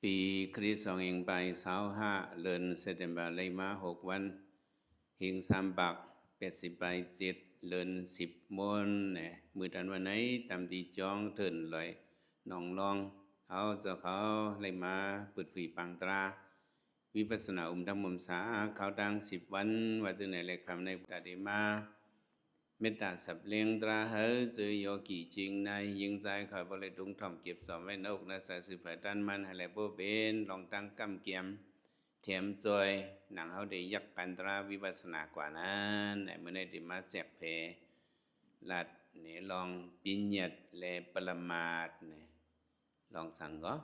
ปีคริสต์2525เดือนเซปเทมเบอร์เลยมา6วันหิง3ปัก80ไป7เดือน10มนเนี่ยมือตันวันไหนตามที่จองถึนเลยน้องลองเขาจะเขาเลยมาปุดฝีปังตราวิปัสสนาธรรมสาเขาดัง10วันว่าจะไหนเลยคำในปฏิมาเมตตาสับเลียงตราเฮจือโยกีจริงในยิงใจคอยบริดุงทอมเก็บสอบไว้นอกนะสายสืบดันมันให้แลบ่เป็นลองตั้งกำเกียมเทียมจอยหนังเขาได้ยักกันตราวิปัสสนากว่านั้นในเมื่อในดิมาแจกเพลัดเนี่ยลองปิญญาและปรมาทเนี่ยลองสั่งก็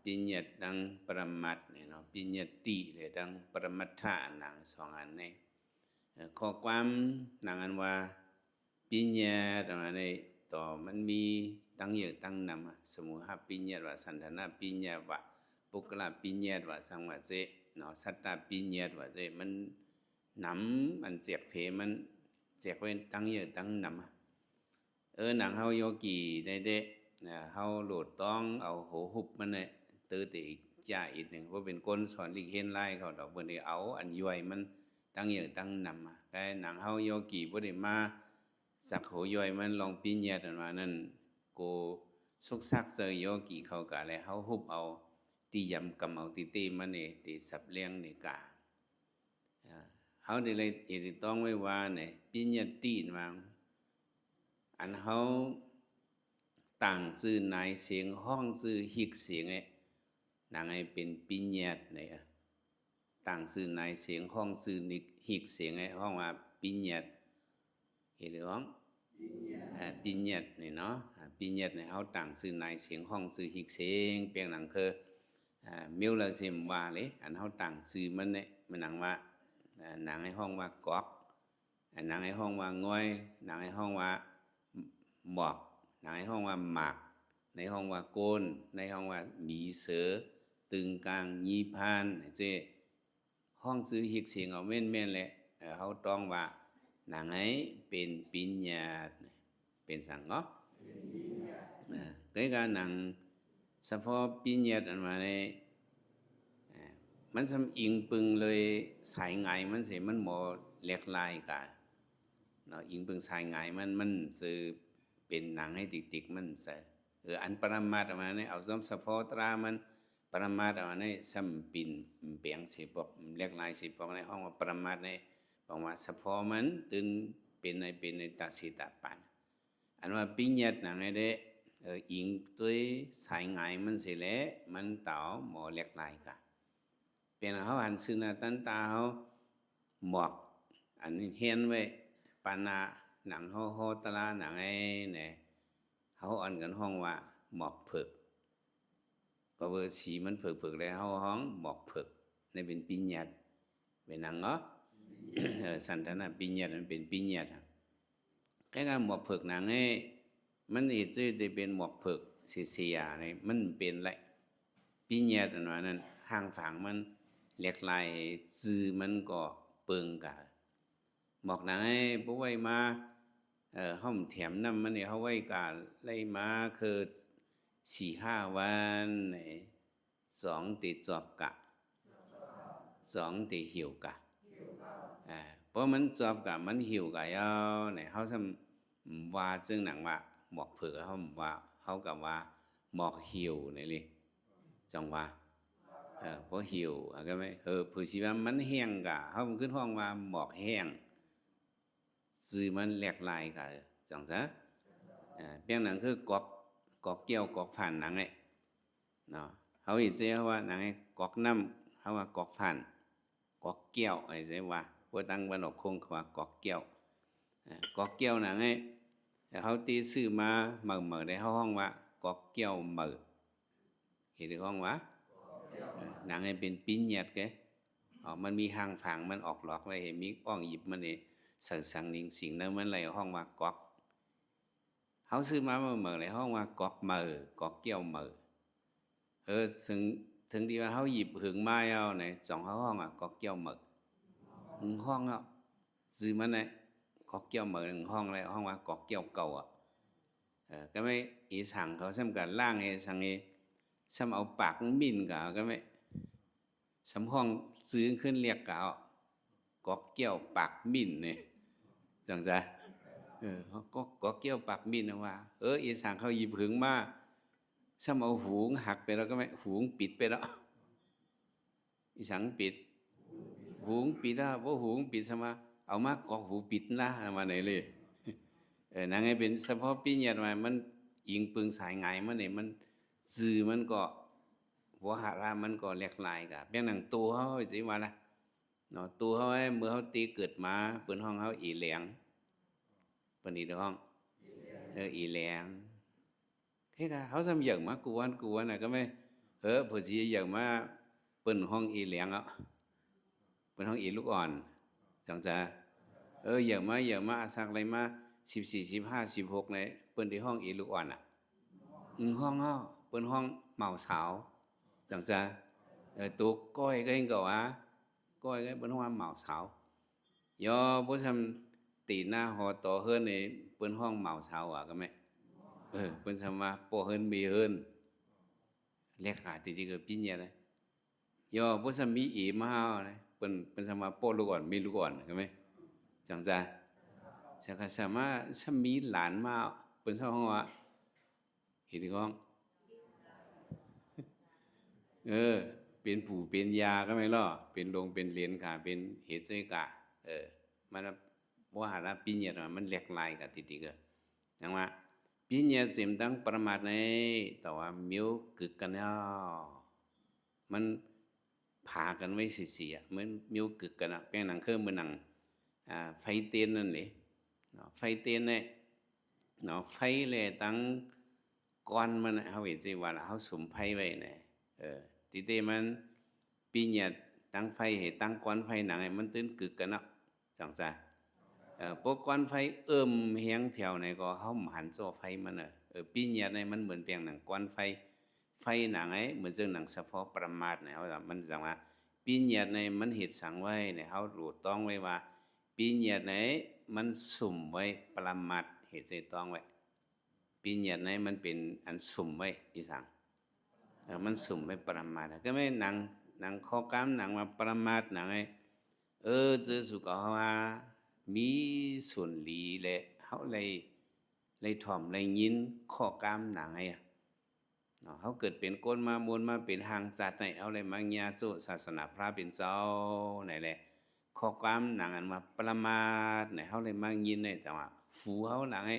ปิญญาดังปรมัตเนี่ยเนาะปิญญาติเลยดังปรมัตถะหนังสองอันเนี่ยข้อความหนังอันว่าปิญญาตรงนั้นต่อมันมีตั้งเยอะตั้งนำสมุหปิญญาว่าสันทนาปิญญาว่าปุกละปิญญาว่าสังวาเจเนาะสัตตปิญญาว่าเจมันนำมันเจียกเพมันเจียกไว้ตั้งเยอะตั้งนำหนังเฮาโยกีได้เด้เฮาโหลดต้องเอาโหหุบมันเนี่ยตื้อติจ่าอีกหนึ่งว่าเป็นก้นสอนลิเคนไล่เขาดอกเบิ่นได้เอาอันย่อยมันตั้งเยอะตั้งนำแต่หนังเฮาโยกีบ่ได้มาสักโหย่อยมันลองปิญญาตว่านั่นโกสุกซักเซยโยกีเขากะแล้วเฮาหุบเอาตียำกำเอาติเตมันนี่ติสับเลี้ยงนี่กะเฮาได้เลยอีต้องไว้ว่าเนี่ยปิญญาตีนว่าอันเฮาต่างซื่อนายเสียงห้องซื่อหิกเสียงนางเป็นปิญญาเนี่ยต่างซื่อนายเสียงห้องซื่อนิกหิกเสียงห้องว่าปิญญาเห็นหรือยังปิญญานี่เนาะปิญญาเนี่ยเฮาต่างซื่อนายเสียงห้องซื่อหิกเสียงเปียงหนังคือมิวละเซมว่าเลยอันเฮาต่างซื่อมันเนี่ยมันหนังว่านางห้องว่ากอกนางห้องว่าง่อยนางห้องว่าหมอกในห้องว่าหมากในห้องว่าโกนในห้องว่าหมีเสือตึงกลางยีพานเจ้ห้องซื้อหิกเสียงเอาแม่นแหละเขาต้องว่าหนังเป็นปิญญาเป็นสังเนาะcái cái nặngสพอปิญญาอันมาในมันสำอิงปึงเลยสายไงมันเสียมันหมอเล็กลายกันเนาะอิงปึงสายไงมันซื้อเป็นหนังให้ติกมันใส่อันปรมาตมาเนี่ยเอาซ้ำเฉพาะตรามันปรมาตมาเนี่ยซ้ำปินเปียงสิบอกเรียกลายสิบอกในห้องว่าปรมาตเนี่ยบอกว่าเฉพาะมันตื่นเป็นในตัดสิตัดปันอันว่าปิญญาหนังเนี่ยอิงตัวสายไงมันเสียแล้วมันเต่าหมอเรียกลายกันเป็นเขาหันซึ่งนะตั้งตาเขาหมอกอันนี้เห็นไว้ปานาหนังเขาตลาหนังเนี่ยเขาอ่อนกันห้องว่าหมอกเผือกก็เวอร์สีมันเผือกแล้วเขาห้องหมอกเผือกในเป็นปิญญาเป็นหนังเนาะสันทนาปิญญามันเป็นปิญญาแค่การหมอกเผือกหนังมันอีจื้อจะเป็นหมอกเผือกเสียเนี่ยมันเป็นไรปิญญาอันนั้นห่างฝังมันเล็กลายซื้อมันก็เปิงกะหมอกหนังผู้ไว้มาห้องแถมน้ำมันเนี่ยเขาไว้กะไล่มาคือ4-5 วัน2ติดจอบกะ2ติหิวกะเพราะมันจอบกะมันหิวกะเอาเนี่ยเขาทำว่าจึงหนังว่าหมอกเผือกเขาว่าเขากับว่าหมอกหิวเนี่ยเลยจังว่าเพราะหิวก็ไม่ผู้ชีว่ามันแห้งกะเขาขึ้นห้องว่าหมอกแห้งซื้อมันแหลกลายกะจังซะเพียงหนังคือกอกเกี้ยวกอกผ่านหนังเนาะเขาอีกเจ้าว่าหนังกอกน้ำเขาว่ากอกผ่านกอกเกี้ยวไอ้เจ้าว่าพวกตั้งวันออกคงเขาว่ากอกเกี้ยวกอกเกี้ยวหนังเขาตีซื้อมาเหมือได้เขาห้องว่ากอกเกี้ยวเหมือเห็นหรือห้องวะหนังเป็นปิ้นหยัดแกมันมีหางผางมันออกหลอกเลยเห็นมีอ้องหยิบมันนี่สั่งนิ่งสิ่งนั้นมันเลยห้องว่ากอกเขาซื้อมาเหมือเลยห้องว่ากอกเหมือกอกเกี้ยวเหมือถึงที่ว่าเขาหยิบหึงไม้เอาเนี่ยจ่องเขาห้องกอกเกี้ยวเหมือห้องเอาซื้อมันเนี่ยกอกเกี้ยวเหมือห้องอะไรห้องว่ากอกเกี้ยวเก่าก็ไม่อีสั่งเขาสำคัญล่างสั่ง ซ้ำเอาปากมิ่นกะก็ไม่สำห้องซื้อขึ้นเรียกกะกอกเกี้ยวปากมิ่นเนี่ยจังจ้ะก็เกี้ยวปากมิ่นนะว่าอีสานเขาหยิบหึงมาซ้ำเอาหูงหักไปแล้วก็ไม่หูงปิดไปแล้วอีสังปิดหูงปิดอ่ะเพราะหูงปิดสมาเอามากอกหูปิดนะมาไหนเลยนางไงเป็นเฉพาะปีเนียมามันยิงปึงสายไงมันเนี่ยมันสื่อมันก็หัวหารามันก็เรียกลายกับเป็นหนังตัวเขาสิว่าละเนาะตัวเขาเมื่อเขาตีเกิดมาเปิ้นห้องเขาอีเหลียงเปิ้นอีห้องอีเหลียงแค่เขาซ้ำอย่างมากวนน่ะก็ไม่ผู้สิอย่างมาเปิ้นห้องอีเหลียงอ่ะเปิ้นห้องอีลูกอ่อนจังจ้ะอย่างมาสักอะไรมา14 15 16เนี่ยเปิ้นที่ห้องอีลูกอ่อนอ่ะห้องเฮาเปิ้นห้องเหมาสาวจังจ้ะตัวก้อยก็เห็นก็ว่าก้อยก็เปิ้นห้องเหมาสาวยอบ่ซำตีหน้าหอต่อเฮิรนนี่เปิ้นห้องเหมาสาวอ่ะก็แม่เปิ้นซำว่าป่อเฮิรนมีเฮิรนเรียกหาติๆก็ปิญญาเลยยอบ่ซำมีอีมาเลยเปิ้นซำว่าป่อลูกอ่อนมีลูกอ่อนก็แม่จังจ้ะฉะก็สามารถถ้ามีหลานมาเปิ้นฮ้องว่าเฮ็ดก้องเป็นปู่เป็นยาก็ไม่รอเป็นโรงเป็นเหรียญค่ะเป็นเหตุช่วยกะมันบ่หาละปิญญามันแหลกหลายกะติๆก็จังว่าปิญญาจิมตั้งประมาทในแต่ว่ามิวกึกกันอ้อมันพากันไว้เสียๆเหมือนมิวกึกกันอ่ะเป็นหนังคือเหมือนหนังไฟเตียนนั่นแหละเนาะไฟเตียนเนี่ยเนาะไฟแลตั้งก้อนมันเฮาเห็นสิว่าเฮาสุมไฟไว้เนี่ยติเตมันปีญาตั้งไฟให้ตั้งก้อนไฟหนังให้มันตื้นกึกกันเนาะจังจ้ะพวกก้อนไฟเฮียงแถวไหนก็เฮาหันโซ่ไฟมันปีญาในมันเหมือนเปียงหนังก้อนไฟหนังไอ้เหมือนซึ่งหนังเฉพาะประมาทเนี่ยเฮามันจังว่าปีญาในมันเฮ็ดสังไว้เนี่ยเฮารู้ต้องไว้ว่าปีญาในมันสุ่มไว้ประมาทเฮ็ดใส่ต้องไว้ปีญาในมันเป็นอันสุ่มไว้อีสังมันสุ่มไว้ประมาทก็ไม่หนังข้อกรรมหนังว่าประมาทหนังไอ้จะสุก็ว่ามีส่วนหลีแหละเฮาเลยถ่อมเลยยินข้อกรรมหนังไอ้เนาะเฮาเกิดเป็นก้นมามวลมาเป็นหางจัดไหนเอาเลยมาญาโจศาสนาพระเป็นเจ้าไหนแหละข้อกรรมหนังอันว่าประมาทไหนเฮาเลยมายินในแต่ว่าฝูเฮาหนังไอ้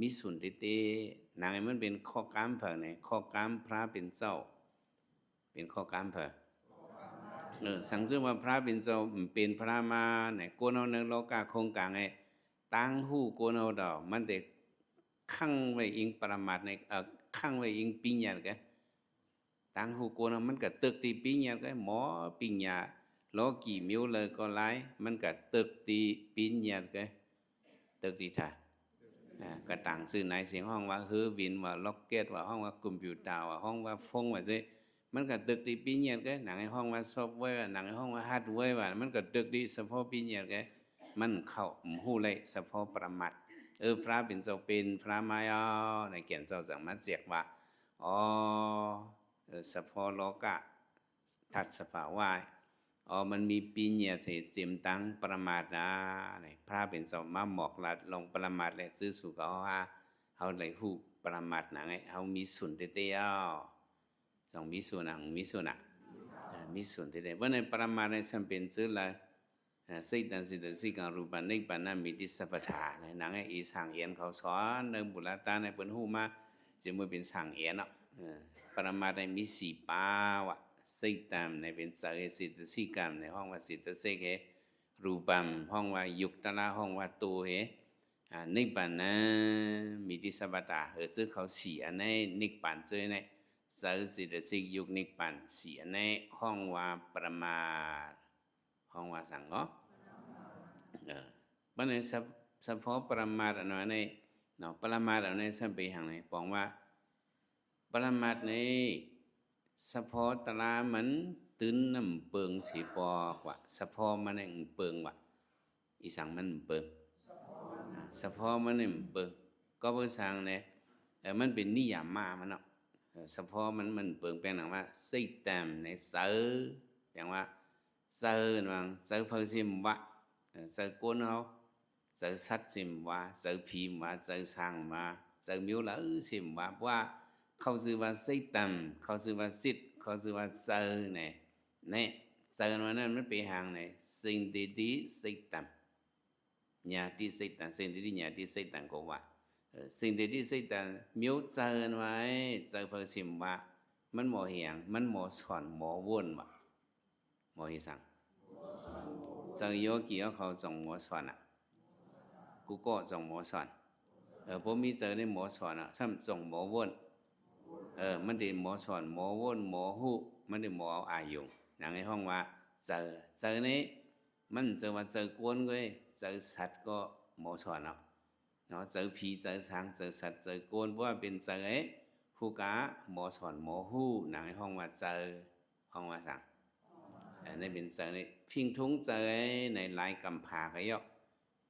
มีส่วนเตหนังไอ้มันเป็นข้อกรรมเพิ่นไหนข้อกรรมพระเป็นเจ้าเป็นข้อกรรมเพิ่นสังซึ่งว่าพระเป็นเจ้าเป็นพระมาไหนโกนเอาในโลกาคงกลางไอ้ตั้งหู้โกนเอาดอกมันได้ขังไว้อิงประมาทในขังไว้อิงปิญญาแกตั้งหู้โกนเอามันก็ตึกที่ปิญญาแกหมอปิญญาโลกี่มิวเลยก็หลายมันก็ตึกที่ปิญญาแกตึกที่ท่ากระต่างซื้อไหนเสียงห้องว่าฮือวินว่าล็อกเก็ตว่าห้องว่าคอมพิวเตอร์ว่าห้องว่าฟงว่าซิมันก็ตึกที่ปีเนียนก็หนังไอ้ห้องว่าซอฟต์แวร์หนังไอ้ห้องว่าฮาร์ดแวร์ว่ามันก็ตึกที่เฉพาะปีเนียนก็มันเข้าหู้เลยเฉพาะประมัดพระเป็นเจ้าเป็นพระมาย่อในเขียนเจ้าจังมาเจียกว่าเฉพาะโลกะทัดสภาวะมันมีปีเนียเสจิมตั้งประมาทนะพระเป็นเจ้ามาหมอกลัดลงประมาทเลยซื้อสู่เขาว่าเขาเลยหู้ประมาทหนังไอ้เขามีสุนเตี้ยจงมีส่วนมีส่วนมีส่วนที่ได้วันในประมาณในสัมเป็นซื้อละสิ่งนั้นสิ่งนั้นสิ่งการรูปนิพพานะมีดิสัพพทาในหนังไอ้อีสังเอียนเขาสอนในบุรตาในเปิ้นหูมาจะมือเป็นสังเอียนเนาะประมาณในมีสี่ปาวะสิ่งตามในเป็นสายสิทธิสิกรรมในห้องว่าสิทธิเสกเหรูปัมห้องว่ายุคตละห้องว่าตัวเหนิพพานะมีดิสัพพทาซึ่งเขาสี่อันในนิพพานเจอในสารสิทธิสิกยุคนิพพานสี่อันในห้องว่าประมาทห้องว่าสังเนาะเพราะในเฉพาะประมาทอันนั้นในเนาะประมาทอันนั้นสัมไปหางไหนบอกว่าประมาทในเฉพาะตรามันตื้นน้ำเปิงสีปอกว่าเฉพาะมันในเปิงว่าอีสังมันเปิงเฉพาะมันในเปิงก็เพื่อสังเนี่ยมันเป็นนิยามมามันเนาะ เฉพาะมันเปิงแปลงหนังว่าစိတ်တံในเสืออย่างว่าเสือนังเสือเพิ่งสิมวะเสือกวนเขาเสือสัตว์สิมวะเสือผีมวะเสือช้างมาเสือมิวละสิมวะว่าเขาชื่อว่าစိတ်တံเขาชื่อว่าสิทธิ์เขาชื่อว่าเสือเนี่ยเสือนั้นมันเป็นหางเนี่ยสิ่งดีๆစိတ်တံညာတိစိတ်တံสิ่งดีๆညာတိစိတ်တံก็ว่าสิ่งที่สิแต่มิวเจอไว้เจอเพื่อชิมว่ามันหมอเหียงมันหมอสอนหมอวนว่ะหมออีสังเจอโยกี่เขาจงหมอสอนอ่ะกูก็จงหมอสอนผมมีเจอในหมอสอนอ่ะช่ำจงหมอวนมันได้หมอสอนหมอวนหมอหูมันได้หมออายุอย่างในห้องว่าเจอนี้มันเจอว่าเจอกวนก็เจอสัตว์ก็หมอสอนอ่ะเนาะเจอผีเจอช้างเจอสัตว์เจอโกนเพราะว่าเป็นเจอผู้กาหมอสอนหมอหู้หนังในห้องว่าเจอห้องว่าสั่งในเป็นเจอในพิงทุ้งเจอในลายกำพาก็ยอก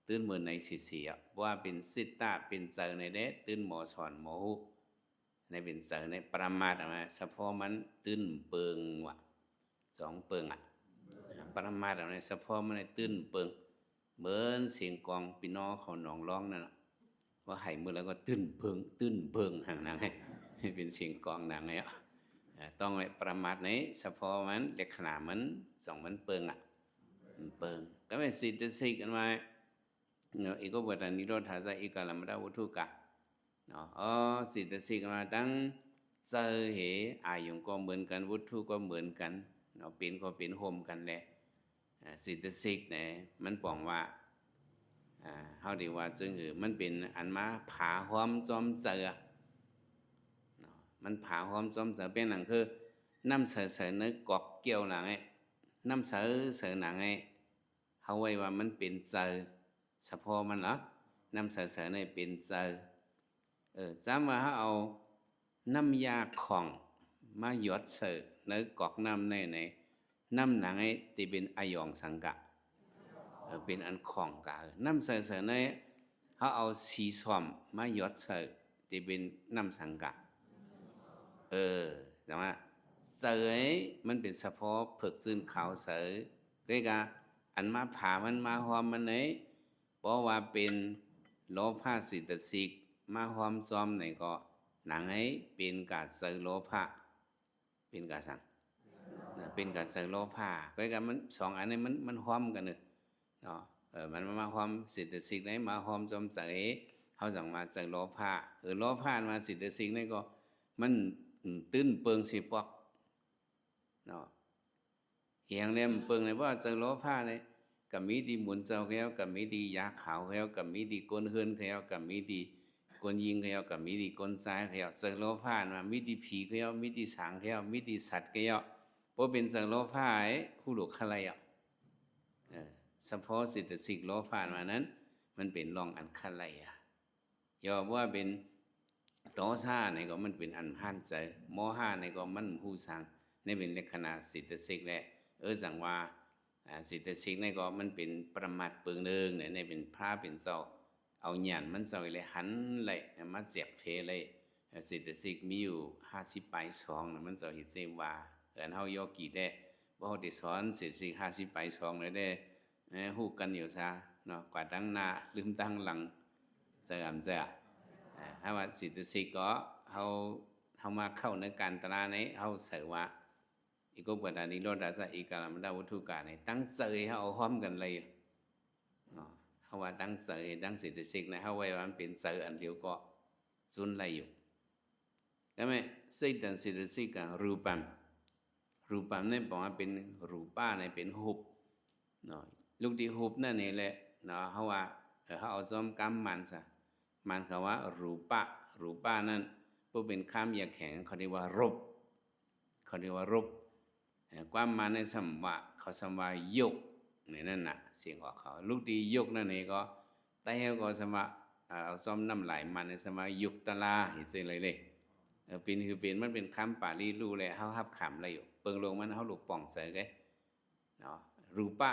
ตื่นมือในสีเพราะว่าเป็นสิตตาเป็นเจอในเด้ตื่นหมอสอนหมอหู้ในเป็นเจอในประมาทมาเฉพาะมันตื่นเปิงว่ะสองเปิงอ่ะประมาทอะไรเฉพาะมันในตื่นเปิงเหมือนเสียงกองพี่น้องเขาหนองร้องนั่นแหละว่าไห้มือแล้วก็ตื้นเพิงห่างนางให้เป็นเสียงกองนางเนี่ยต้องไว้ประมาทในเฉพาะมันเล็กขนาดมันสองมันเปิงอ่ะเปิงก็ไม่สิทธิ์สิกันมาเนาะอีกก็บทนิโรธาใจอีกกาลมดาวุถุกะเนาะสิทธิ์สิกันมาตั้งเจอเหอายุก็เหมือนกันวุถุก็เหมือนกันเนาะเป็นก็เป็นโฮมกันแหละสิทธิ์สิกเนี่ยมันบอกว่าเฮาดีว่าจึงมันเป็นอันมาผาหอมจอมเจอมันผาหอมจอมเจอเป็นหนังคือน้ำเสือเนื้อกอกเกี่ยวหนังไอ้น้ำเสือหนังไอ้เฮาไว้ว่ามันเป็นเจอเฉพาะมันเหรอน้ำเสือเนี่ยเป็นเจอจำว่าเฮาเอาน้ำยาของมาหยดเสือเนื้อกอกน้ำในน้ำหนังไอ้ที่เป็นอายองสังกะเป็นอันของกะน้ำเสือเนี่ยเขาเอาสีส้มมาหยดเสือที่เป็นน้ำสังกะแต่ว่าเสือมันเป็นเฉพาะเผือกซึนขาวเสือก็กะอันมาผ่ามันมาหอมมันไหนเพราะว่าเป็นโลภะสิตสิกมาหอมซ้อมไหนก็หนังไอ้เป็นกาเสือโลภะเป็นกาสังเป็นกาเสือโลภะก็กะมันสองอันนี้มันหอมกันเนาะมันมาหอมสิตสิกไหนมาหอมจอมเสือเขาสั่งมาเสือโลภะโลภะมาสิตสิกไหนก็มันตื้นเปิงสิปอกเนาะเหียงเนี่ยมันเปิงเลยว่าเจอโลภะเนี่ยกับมีดีหมุนเจ้าเขากับมีดียาขาวเขากับมีดีก้นเฮือนเขากับมีดีก้นยิงเขากับมีดีก้นซ้ายเขาเจอโลภะมามีดีผีเขามีดีสางเขามีดีสัตว์เขาเพราะเป็นเจอโลภะผู้หลุกอะไรเฉพาะสิทธิสิกโลภะมานั้นมันเป็นรองอันอะไรยอมว่าเป็นโตซ่าในก็มันเป็นอันพันใจโมหะในก็มันผู้สังในเป็นลักษณะสิทธิสิกแหละจังว่าสิทธิสิกในก็มันเป็นประมาทเปิงเดิงในเป็นพระเป็นเจ้าเอาหยันมันเจ้าเลยหันเลยมาเจ็บเพเลยสิทธิสิกมีอยู่50 ไป2มันเจ้าหิเซว่าเฮาโยกีได้บ่เฮาได้สอนสิทธิสิก50 ไป2เลยได้ฮู้กันอยู่ซะเนาะกว่าดังหน้าลืมตั้งหลังเจออำเจ้าถ้าว่าสิทธิสิกก็เขามาเข้าในการตราในเขาเสือว่าอีกก็ปัตตานิโรธาสะอีกาลามดาวุถุกาในตั้งใจเขาเอาพร้อมกันเลยเขาว่าตั้งใจตั้งสิทธิสิกนะเขาไว้ว่ามันเป็นใจอันเดียวก็จุนไรอยู่แล้วไหมสิทธิสิทธิสิกกับรูปัมเนี่ยบอกว่าเป็นรูป้าเนี่ยเป็นหุบเนาะลูกดีหุบนั่นนี่แหละเนาะเขาว่าเขาเอาจอมกำมันซะมันคำว่ารูปะนั่นผู้เป็นข้ามยาแข็งเขาเรียกว่ารูปความมาในสมวะเขาสมวะยกนี่นั่นน่ะเสียงออกเขาลูกดียกนั่นเองก็แต่เขาก็สมวะเอาซ้อมน้ำไหลมันในสมวะยุกตะลาเห็นใจเลยเป็นคือเป็นมันเป็นคำปาลีรู้เลยเขาฮับขำอะไรอยู่เปิงลงมันเขาหลุกป่องใส่ไงเนาะรูปะ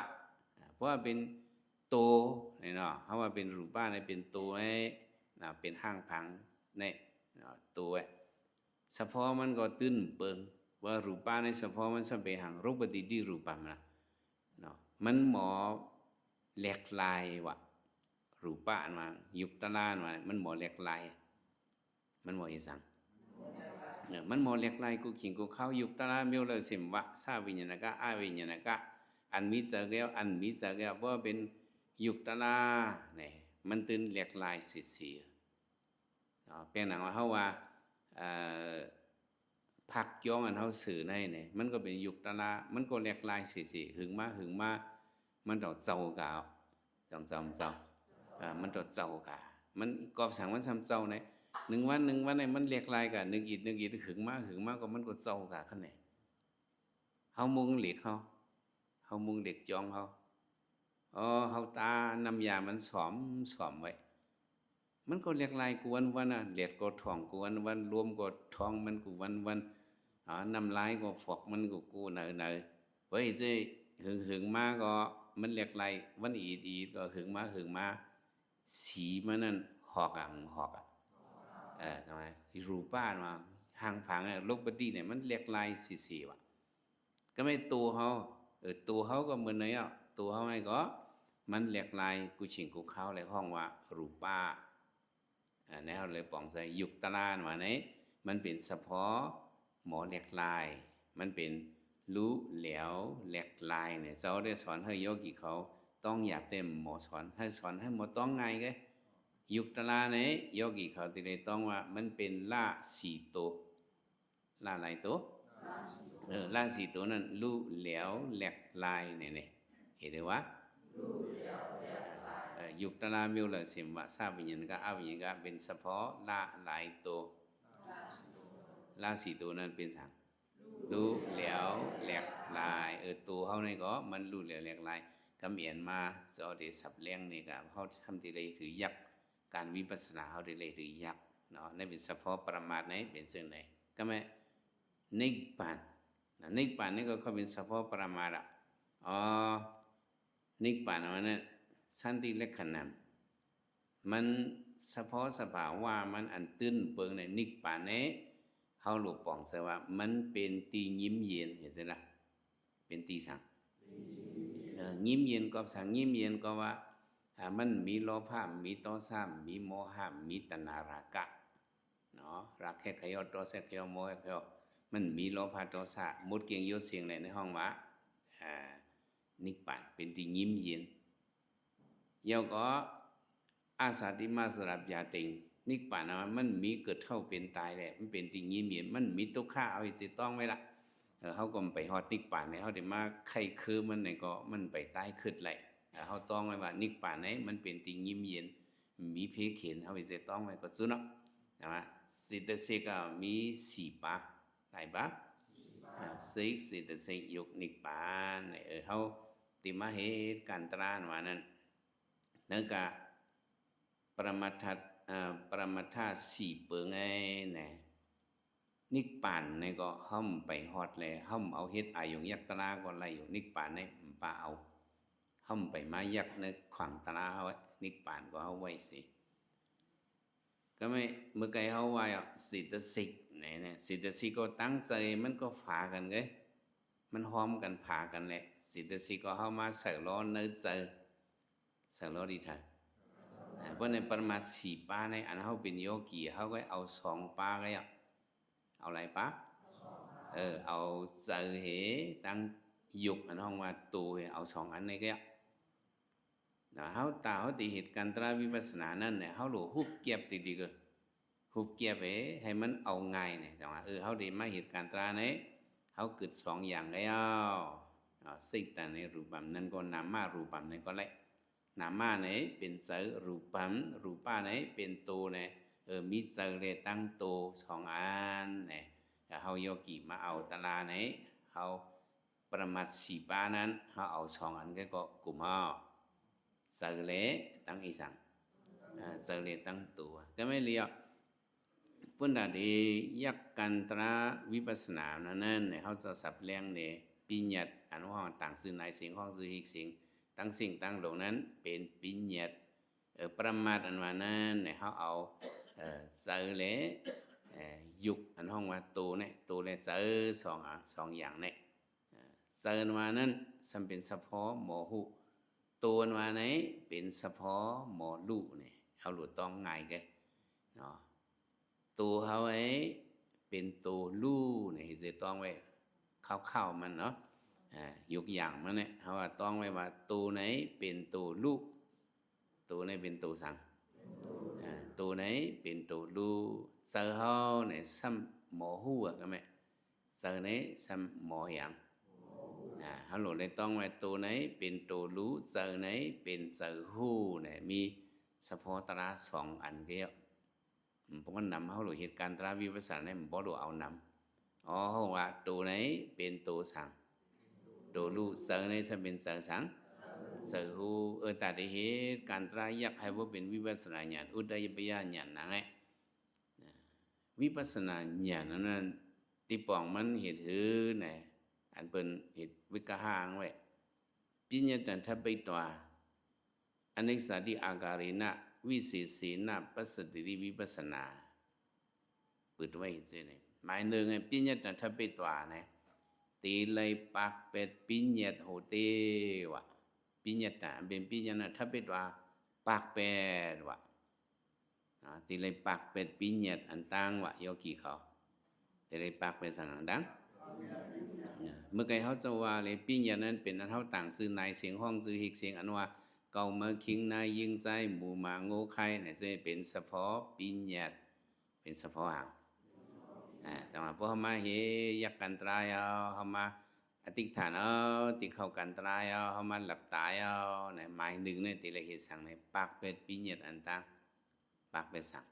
เพราะว่าเป็นโตเนาะเขาว่าเป็นรูปะในเป็นโตไอ้เป็นห้างพังเนี่ยตัว เฉพาะมันก็ตื้นเปิงว่ารูปะในเฉพาะมันสัมเปหังรูปติดีรูปะมันเนาะมันหมอแหลกลายวะรูปะมายุบตะลานมามันหมอแหลกลายมันหมออีสังเนี่ยมันหมอแหลกลายกูขิงกูเข้ายุบตะลาเมียวเลยสิมวะซาวิญญาณกะอาวิญญาณกะอันมิจฉาแก้วอันมิจฉาแก้วเพราะเป็นยุบตะลาเนี่ยมันตื่นแหลกลายเสียเป็นหนังว่าเขาว่าผักย้องอันเขาสื่อในเนี่ยมันก็เป็นยุคตะลามันก็แหลกลายสิหึงมามันต่อเจ้ากาจำเจ้ามันต่อเจ้ากามันกอบสั่งมันทำเจ้าเนี่ย1 วันเนี่ยมันแหลกลายกันนึกอีกหึงมาก็มันก็เจ้ากาขั้นไหนเขามุงเหล็กเขามุงเหล็กย้องเขาเขาตาน้ำยามันสอมไว้มันก็เรียกลายกวนวันน่ะเลียดก็ท่องกวนวันรวมก็ท่องมันกูวันน้ำลายก็ฟอกมันกูเนอไว้เจ้หึงมาก็มันเรียกลายวันอีก็หึงมาสีมันนั่นหอกทำไมรูป้ามาห่างผังลบบดีเนี่ยมันเรียกลายสีว่ะก็ไม่ตัวเขาตัวเขาก็เหมือนไหนอ่ะตัวเขาไงก็มันเรียกลายกูฉิงกูเข้าเลยห้องว่ารูป้าแนวเลยป่องใจยุกตลานว่าไหนมันเป็นเฉพาะหมอเหล็กลายมันเป็นรู้แหลวเหล็กลายเนี่ยเขาได้สอนให้โยกิเขาต้องอยากเต็มหมอสอนให้หมอต้องไงไงยุกตลาเนี่ยโยกิเขาที่ได้ต้องว่ามันเป็นล่าสีโตล่าอะไรโตล่าสีโตนั้นรู้แหลวเหล็กลายเนี่ยเห็นไหมวะยุคตลามิวเลยสิมว่าทราบวิญญาณก็อาวิญญาณก็เป็นเฉพาะละหลายตัวละสี่ตัวนั้นเป็นสังรู้แหลวแหลกลายตัวเขาในก็มันรู้แหลวแหลกลายคำเอียนมาจะเอาเดี๋ยวสับเลี้ยงนี่ก็เขาทำทีไรถือยักษ์การวิปัสสนาเขาทีไรถือยักษ์เนาะนั่นเป็นเฉพาะประมาทไหนเป็นสิ่งไหนก็ไม่นิพพานนิพพานนี่ก็เขาเป็นเฉพาะประมาทอ่ะนิพพานมันนั้นสันติลักษณะมันเฉพาะสภาวะมันอันตื้นเปิงในนิพพานนี้เขาหลุดป่องเสว่ามันเป็นตียิ้มเย็นเห็นไหมล่ะเป็นตีสังยิ้มเย็นก็สังยิ้มเย็นก็ว่ามันมีโลภะมีโทสะมีโมหะมีตัณหาราคะเนาะรักแค่ขยอดโทสะขยอโมหะขยอมันมีโลภะโทสะมุดเกียงยศเสียงในห้องวะนิพพานเป็นตียิ้มเย็นเยาก็อาสาติมาสรับยาติงนิพพานมันมีเกิดเท่าเป็นตายแหละมันเป็นตียิ้มเย็นมันมีทุกข์เอาสิต้องไว้ละเขาก็ไปฮอดนิพพานเนี่ยเขาได้มาไข้คือมันเนี่ยก็มันไปตายขึ้นไหลเขาต้องไว้ว่านิพพานเนี่ยมันเป็นตียิ้มเย็นมีเพเข็นเขาไปสิต้องไว้ก็จุเนาะนะสิทธิเสกมี4 ปะหลายปะสิทธิเสกยกนิพพานเขาติมาเหตุการตรานว่านั้นนั่นก็ปรมัตถา4 เปิงไงเนี่ยนิพพานเนี่ยก็ห้อมไปฮอดเลยห้อมเอาเฮ็ดอายุยักตราก็ไล่อยู่นิพพานเนี่ยป่าเอาห้อมไปมายักในขวางตราเอาไว้นิพพานก็เอาไว้สิก็ไม่เมื่อไกลเขาว่าสิทธิสิกเนี่ยสิทธิสิกก็ตั้งใจมันก็ฝากันไงมันห้อมกันผากันแหละสิทธิสิกก็เข้ามาใส่ล้อเนื้อใจใส่ล้อดีท่าเพราะในปรมา4 ปาในอันเขาเป็นโยกีเขาก็เอา2 ปาก็เอาอะไรปะเอาใจเหตั้งยุกอันห้องว่าตัวเอา2 อันในก็นะเขาตาเขาตีเหตุการณ์ตราวิปัสสนานั่นเนี่ยเขาหลูฮุบเก็บติก็ฮุบเก็บให้มันเอาง่ายเนี่ยแต่ว่าเขาดีมาเหตุการณ์ตราเนี่ยเขาเกิด2 อย่างแล้วสิ่งแต่ในรูปัมนั่นก็นามารูปัมนั่นก็แหละนามาเนี่ยเป็นเสอรูปัมรูปะเนี่ยเป็นตัวเนี่ยมีเสอเลยตั้งตัว2 อันเนี่ยเขาโยกิมาเอาตลาเนี่ยเขาประมาท4 ปานั้นเขาเอา2 อันก็กลุ่มเอาเสอเลยตั้งอีสังเสอเลยตั้งตัวก็ไม่เรียกพุ่นดาดียักกันตราวิปัสสนานั่นเนี่ยเขาจะสับเลี้ยงเนี่ยปิญญาตอันว่าต่างสื่อในสิ่งห้องสื่ออีกสิ่งตั้งสิ่งตั้งเหล่านั้นเป็นปิญญาตประมาทอันว่านั้นเนี่ยเขาเอาเสอเลย ยุคอันห้องว่าตูเนี่ยตูเนี่ยเจอสองอย่างเนี่ยเจอมานั้นสัมเป็นเฉพาะหมอหูตัวมาไหนเป็นเฉพาะหมอลูเนี่ยเขาหลุดต้องไงแกเนาะตัวเขาไอ้เป็นตัวลูเนี่ยจะต้องไว้เข้ามันเนาะยกอย่างมันเนี่ยเขาว่าต้องไว้ว่าตัวไหนเป็นตัวลูตัวไหนเป็นตัวสังตัวไหนเป็นตัวลูเจอเขาเนี่ยซ้ำหมอหูอ่ะก็ไหมเจอไหนซ้ำหมออย่างเขาหลุดเลยต้องไว้ตัวไหนเป็นตัวรู้เจอไหนเป็นเจอหูเนี่ยมีเฉพาะตราสองอันเดียวเพราะว่านำเขาหลุดเหตุการณ์ตราวิปัสสนาเนี่ยมันบ่หลุดเอานำเขาว่าตัวไหนเป็นตัวสังตัวรู้เจอไหนจะเป็นเจอสังsở hữu tại đây hếtการตรายักให้ว่าเป็นวิปัสสนาญาณอุดยปยาญาณนั่นแหละวิปัสสนาญาณนั้นที่ปองมันเหตุหือเนี่ยอันเป็นเหตุวิกหางไว้ปิญญาตันทัพไปตัวอเนกสาติอาการินะวิเศษสีนะปัสสติวิปัสสนาเปิดไว้เจเนี่ยหมายหนึ่งปิญญาตันทัพไปตัวเนี่ยตีเลยปากเป็ดปิญญาโหเตวะปิญญาตาเป็นปิญญาณทัพเป็ดว่าปากเป็ดวะตีเลยปากเป็ดปิญญาอันตั้งวะโยกีเขาตีเลยปากเป็ดสั่งดังเมื่อไงเขาจะว่าเลยปิญญานั้นเป็นอันเขาต่างซื้อนายเสียงห้องซื้อหิกเสียงอันว่าเก่ามาคิงนายยิงใจหมู่มาโง่ไข่เนี่ยจะเป็นเฉพาะปิญญาเป็นเฉพาะหางแต่ว่าพอเขามาเฮยักกันตรายเอาเขามาอธิษฐานเอาติเข้ากันตรายเอาเขามาหลับตายเอาเนี่ยหมายหนึ่งเนี่ยติละเหตุสั่งเนี่ยปากเป็ดปิญญาอันตั้งปากเป็ดสั่ง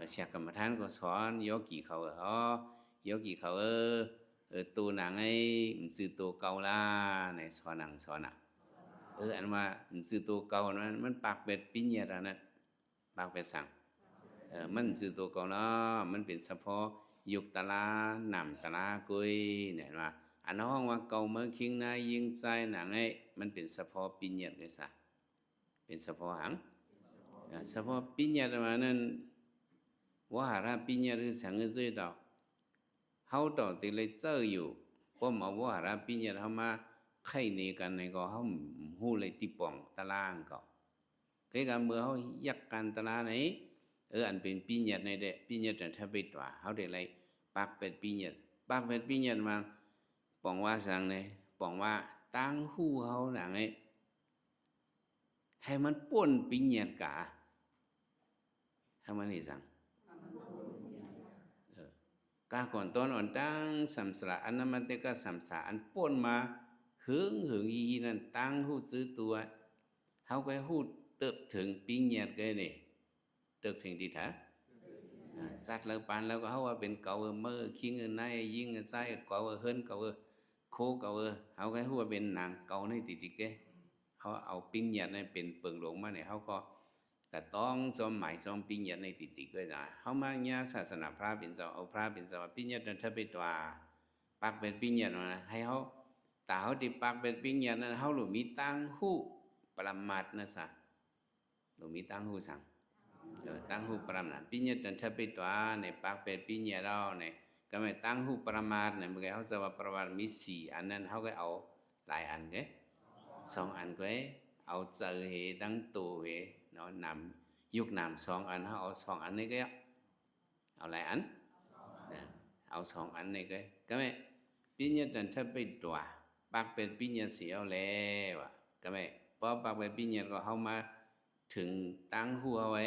เสียกรรมฐานก็สอนโยกีเขาโยกีเขาตัวหนังไอ้สื่อตัวเก่าล่ะเนี่ยสอนหนังสอนอ่ะอันว่าสื่อตัวเก่านั้นมันปากเป็ดปิญญานั้นปากเป็ดสั่งมันสื่อตัวเก่าเนาะมันเป็นเฉพาะยุคตลาหนำตลากุยเนี่ยว่าอันห้องว่าเก่าเมื่อคิงนายยิงใจหนังไอ้มันเป็นเฉพาะปิญญาเลยซะเป็นเฉพาะหังเฉพาะปิญญามานั้นว่าหาราปิญญาคือสังเกต到เขาต่อติเลยเจออยู่เพราะมาว่าหาราปิญญาเขามาไข่ในกันในก็เขาหูเลยติป่องตารางก็คือการเมื่อเขายักกันตารางไหนอันเป็นปิญญาในเด็กปิญญาแต่ถ้าไปตัวเขาเดี๋ยวไรปากเป็ดปิญญาปากเป็ดปิญญามาป่องว่าสั่งเลยป่องว่าตั้งหูเขาหนังไอ้ให้มันป่นปิญญากะให้มันนี่สั่งกาก่อนต้นอ่อนตั้งสัมสระอันนั้นมันเตก็สัมสระอันป่นมาหึงอีนั่นตั้งหูซื้อตัวเขาก็หูเติบถึงปิญญาเลยนี่เติบถึงดีท้าจัดเลยปานแล้วก็เขาว่าเป็นเก่าเมื่อคิงนายยิงใจเก่าเฮิรนเก่าโคเก่าเขาก็ว่าเป็นหนังเก่าในติดๆแกเขาเอาปิญญาในเป็นเปิงหลงมาเนี่ยเขาก็ต้องจอมหมายจอมปิญญาในติดๆก็ได้เขามาเนี่ยศาสนาพระเป็นเจ้าเอาพระเป็นเจ้าปิญญานั้นถ้าไปตัวปากเป็นปิญญานะให้เขาแต่เขาติปากเป็นปิญญานั้นเขาหลุมีตั้งหูปรมัตนะซะหลุมีตั้งหูสั่งตั้งหูปรมัตปิญญานั้นถ้าไปตัวในปากเป็นปิญญาเราเนี่ยก็ไม่ตั้งหูปรมัตเนี่ยเมื่อเขาจะว่าปรมัตมีสี่อันนั้นเขาก็เอาหลายอันก็สองอันก็เอาเจอเหตั้งตัวเหเนาะนำยุคนำสองอันเขาเอาสองอันนี้ก็เอาหลายอันเอาสองอันนี้ก็ไม่ปิญญาตันถ้าไปตัวปากเป็นปิญญาเสียแล้วก็ไม่เพราะปากเป็นปิญญาก็เข้ามาถึงตั้งหัวไว้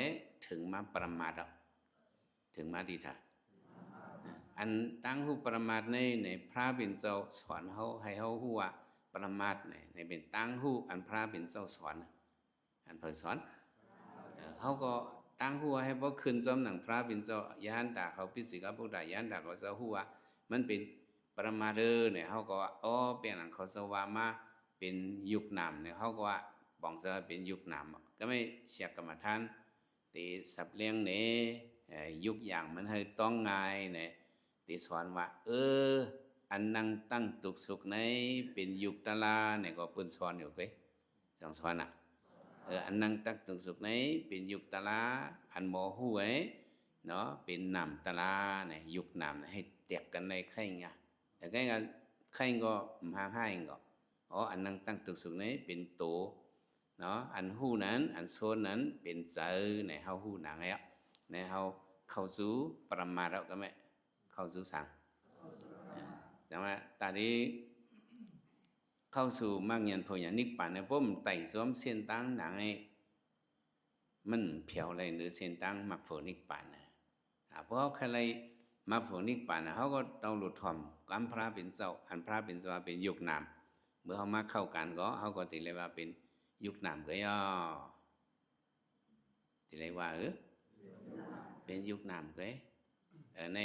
ถึงมาประมาทถึงมาดีท่าอันตั้งหูประมาทในพระเป็นเจ้าสอนเขาให้เขาหัวประมาทในเป็นตั้งหูอันพระเป็นเจ้าสอนอันเผยสอนเขาก็ตั้งหัวให้พวกคืนจอมหนังพระเป็นเจ้าย่านด่าเขาพิสิกาพวกด่าย่านด่าเขาเจ้าหัวมันเป็นประมาทเนี่ยเขาก็ว่าเป็นหนังเขาสวามาเป็นยุคนำเนี่ยเขาก็ว่าบอกจะเป็นยุคนำก็ไม่เชียกกรรมฐานตีสับเลี้ยงเนี่ยยุคอย่างมันให้ต้องง่ายเนี่ยตีสอนว่าอันนั่งตั้งตุกสุกในเป็นยุคตาลาเนี่ยก็ปุ่นสอนอยู่เว้ยสอนอันนั่งตั้งตุกสุกในเป็นยุคตาลาอันหมอหู้ เนาะเป็นนำตลาเนี่ยยุคนำให้แตกกันในใครไงแต่ใครก็ใครก็มาให้ก็อ๋ออันนั้นตั้งตึกสุดนี้เป็นโตเนาะอันหู้นั้นอันโซนนั้นเป็นเจอในเฮาหู้หนังแล้วในเฮาเข้าสู่ประมาทแล้วก็ไม่เข้าสู่สังแต่ว่าตอนนี้เข้าสู่มากเงินพออย่างนิกป่านเนี่ยผมไต่ซ้อมเส้นตั้งหนังไอ้มันเพียวอะไรหรือเส้นตั้งมักโฟนิกป่านนะเพราะใครมักโฟนิกป่านนะเขาก็ต้องหลุดถ่อมกัมพระเป็นเจ้าอันพระเป็นเจ้าเป็นยุคนามเมื่อเขามาเข้ากันก็เขาก็ติเลยว่าเป็นยุคนามก็ย่อติเลยว่าเป็นยุคนามก็ใน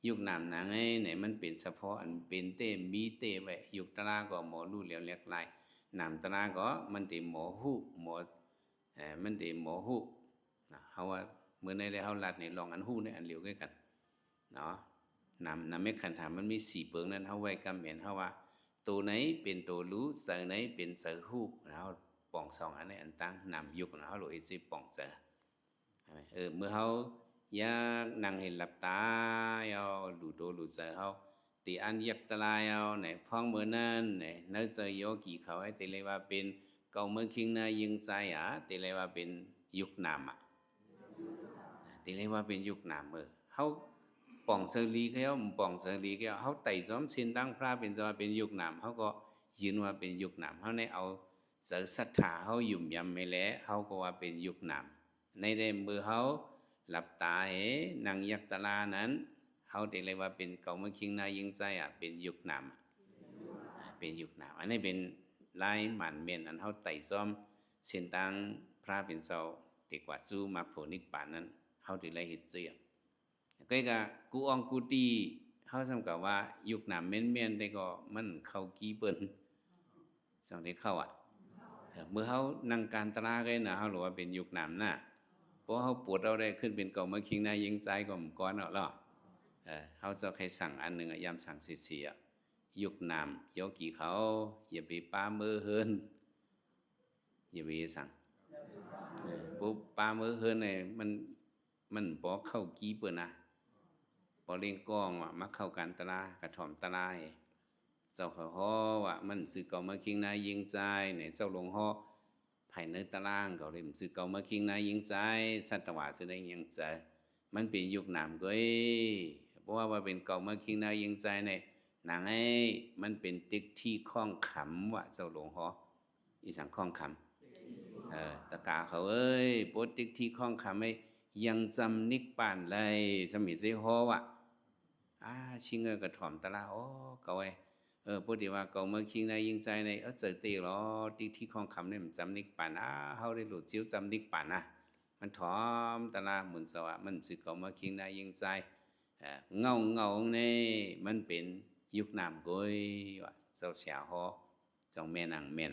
ยุคนามหนังไอ้ไหนมันเป็นเฉพาะอันเป็นเต้มีเต้ไว้ยุคตราก็หมอรู้เหลียวเล็กลายนามตราก็มันติหมอหูหมอมันติหมอหูเขาว่าเมื่อในได้เขาลัดในลองอันหูในอันเหลียวกันเนาะนำเม็ดขันถามมันมี4เปิงนั้นเขาไว้กำเห็นเขาว่าตัวไหนเป็นตัวรู้เสือไหนเป็นเสือหูแล้วป่องสองอันนี้อันตั้งนำยุคเขาหลุดไอ้สิป่องเสือเมื่อเขาอยากนั่งเห็นหลับตาเอาหลุดโดหลุดเสือเขาตีอันยักตะลายเอาไหนพ้องเมื่อนั้นไหนเนื้อเจอโยกี่เขาให้ตีเลยว่าเป็นเก่าเมื่อคิงนายิงใจตีเลยว่าเป็นยุคนามตีเลยว่าเป็นยุคนามเขาป่องเสรีเขาป่องเสรีเขาไต่ซ้อมเส้นดังพระเป็นจะว่าเป็นยุคนามเขาก็ยืนว่าเป็นยุคนามเขาในเอาเสือศรัทธาเขาหยุ่มยำไม่แล้วเขาก็ว่าเป็นยุคนามในเดมมือเขาหลับตาหนังยักตลานั้นเขาตีเลยว่าเป็นเก่าเมื่อคิงนายิงใจเป็นยุคนามเป็นยุคนามอันนี้เป็นลายหมันเมียนอันเขาไต่ซ้อมเส้นดังพระเป็นเจ้าติกว่าจูมาโผนิกป่านนั้นเขาถึงได้เห็นเสียก็กะกูอองกูตีเขาสำกับว่ายุคนามเมียนได้ก็มันเข้ากี้เปิ้นสองที่เข้าเมื่อเขานั่งการตรากันนะเขาหรือว่าเป็นยุคนามน่ะเพราะเขาปวดเราได้ขึ้นเป็นเก่ามาคิงนายิงใจก็มก้อนเอาล่ะเขาจะใครสั่งอันหนึ่งยามสั่งเสียยุคนามโยกี่เขาอย่าไปป้ามือเฮินอย่าไปสั่งปุ๊บป้ามือเฮินเนี่ยมันบอกเข้ากี้เปิ้นนะพอเล่งกล้องว่ะมักเข้ากันตลากระถ่อมตลาเจ้าเขาฮ้อว่ามันสื่อเก่ามาคิงนายยิงใจเนี่ยเจ้าหลวงฮ้อภายในตารางเขาเลยสื่อเก่ามาคิงนายยิงใจสัตวะสื่อได้ยิงใจมันเป็นยุคนามก็เพราะว่าเป็นเก่ามาคิงนายยิงใจเนี่ยหนังมันเป็นติ๊กที่ข้องขำว่ะเจ้าหลวงฮ้ออีสังข้องขำตะกาเขาโปรติ๊กที่ข้องขำยังจำนิกป่านเลยสมิเซฮ้อว่ะชิงกระถ่อมตลาก็ไว้พูดดีว่าเก่าเมื่อคิงในยิงใจในเจอตีหรอที่ข้องคำเนี่ยมันจำนิกป่านเขาได้หลุดจิ้วจำนิกป่านมันถอมตลาหมุนสวะมันสื่อเก่าเมื่อคิงในยิงใจเงาเนี่ยมันเป็นยุคนามก้อยว่าเจ้าเสียฮอจงแม่นางแม่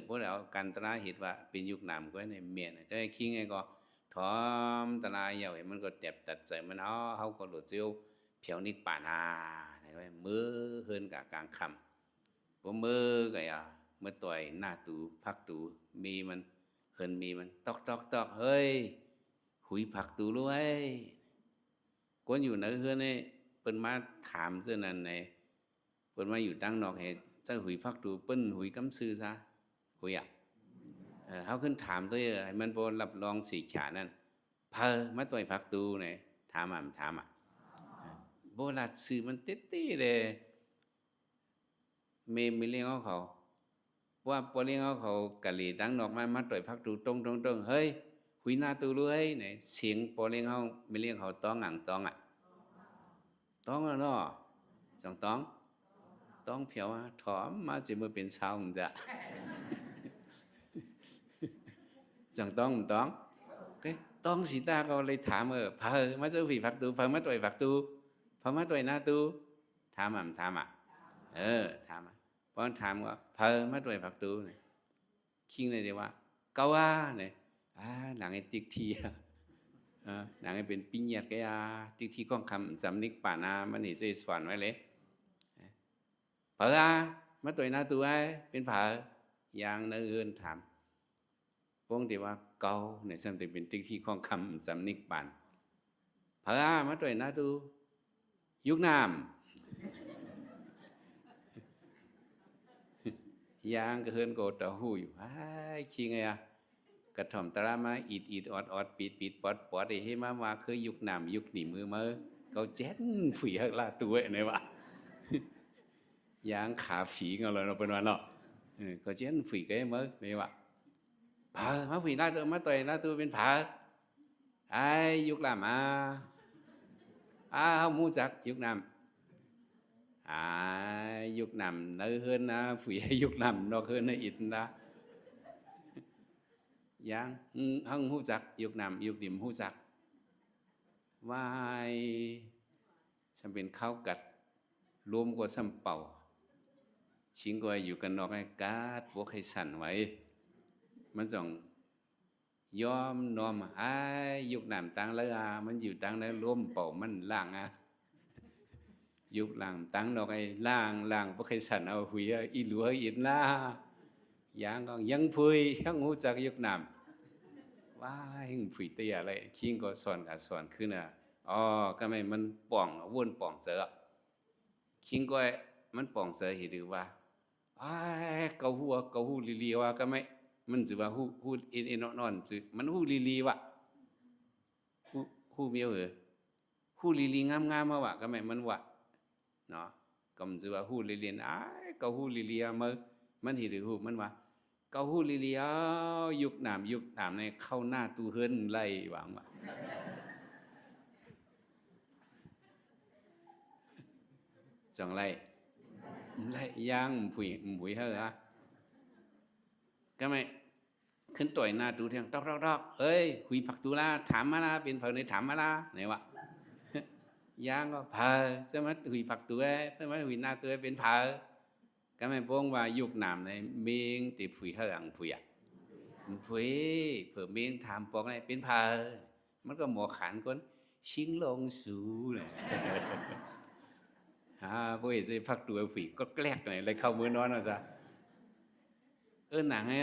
พวกเราการตลาเห็นว่าเป็นยุคนามก้อยในแม่นก็คิงไงก็ถอมตลาเยาวมันก็เจ็บตัดใจมันเขาก็หลุดจิ้วเพียวนิกป่านมือเฮินกับกลางคำผมมือก็เมื่อต่อยหน้าตูพักตูมีมันเฮินมีมันตอกเฮ้ยหุยผักตูรู้คนอยู่ในเฮือนนี่เปิ้นมาถามเสื้อนั้นในเปิ้นมาอยู่ตั้งนอกเหตุเจ้าหุยพักตูเปิ้นหุยกำซื้อซะหุยเขาขึ้นถามตัวให้มันบ่รับรองสีขานั่นเพอมาต่อยผักตูเนี่ยถามโบราณสื่อมันเต้ๆเลยไม่เลี้ยงเขาว่าพอเลี้ยงเขากะหรี่ดังนอกมาต่อยพักตูตรงเฮ้ยหุยหน้าตูรู้เนี่ยเสียงพอเลี้ยงเขาไม่เลี้ยงเขาต้องต้องแล้วเนาะสองต้องเพียวถอมมาจะมาเป็นชาวมันจะจังต้องcái ต้องสีตาเขาเลยถามพามาเจอฝีผักตูพามาต่อยผักตูพามาต่อยหน้าตูถามถามถามพอถามก็พามาต่อยผักตูเนี่ยคิงเลยเดียวว่าเกาเนี่ยหนังไอ้ติ๊กทีหนังไอ้เป็นปิ้งยัดก็ติ๊กทีก้องคำจำนิกป่านามันนี่จะสอนไว้เลยเผอมาต่อยหน้าตูเป็นเผอยางเนื้อเอินถามพวกเดียวว่าเกาเนี่ยจำเป็นติ๊กทีก้องคำจำนิกป่าน ผามาตัวนาตูยุกน้ำยางก็เฮินโกตะหูอยู่ไอ้คิงไงอะกระถ่อมตรามาอีดออดปิดปอดไอ้เฮมาว่าคือยุกน้ำยุกหนีมือมาเขาเจ็ดฝีหักลาตัวไอ้เนี่ยวะยางขาฝีเงาเลยเราเป็นวันเนาะเขาเจ็ดฝีก็ไอ้เมื่อเนี่ยวะผามาฝีลาตัวมาต่อยลาตัวเป็นผาไอ้ยุกลามาเขามูจักยุกน้ำยุกน้ำnơi hơnฝียุกน้ำนอกhơn ítนะยังห้องหูจักยุกน้ำยุกดิ่มหูจักวายฉันเป็นข้าวกัดรวมกว่าซ้ำเป่าชิงกว่าอยู่กันนอกไอ้กาดพวกให้สั่นไว้มันจ่องยอมนอมยุกน้ำตังแล้วมันอยู่ตังแล้วรวมเป่ามันล่างยุกล่างตังดอกไอ้ล่างพวกให้สั่นเอาหุยอีหลัวอีน่าอย่างก็ยังพุยยังหูจักยุกน้ำว่าหิงฝีเตียอะไรคิงก็สอนกับสอนขึ้นก็ไม่มันป่องวนป่องเสือคิงก็มันป่องเสือเห็นหรือว่าเกาหูลีว่าก็ไม่มันจะว่าหูอินนอนมันหูลีวะหูเมียวหูลีงามมาวะก็ไม่มันวะเนาะก็มันจะว่าหูลีเกาหูลีมันเห็นหรือหูมันว่าเกาหูลียุกน้ำในเข้าหน้าตู้เฮิรนไล่หวังว่าจังไล่ย่างผุยเฮ้อก็ไม่ขึ้นต่อยหน้าตู้เทียงดอกเอ้ยหุยผักตูลาถามมาละเป็นเผาในถามมาละไหนวะย่างก็เผาใช่ไหมหุยผักตัวใช่ไหมหุยหน้าตัวเป็นเผาก็ไม่ป้องว่ายุกน้ำในเมียงติผุยเฮ้อผุยเผื่อเมียงถามปอกอะไรเป็นเผามันก็หมอขันคนชิงลงสูเลยพวกเจ้าพักตัวฝีก็แกล้กไหนเลยเข้ามือนอนเอาซะหนังให้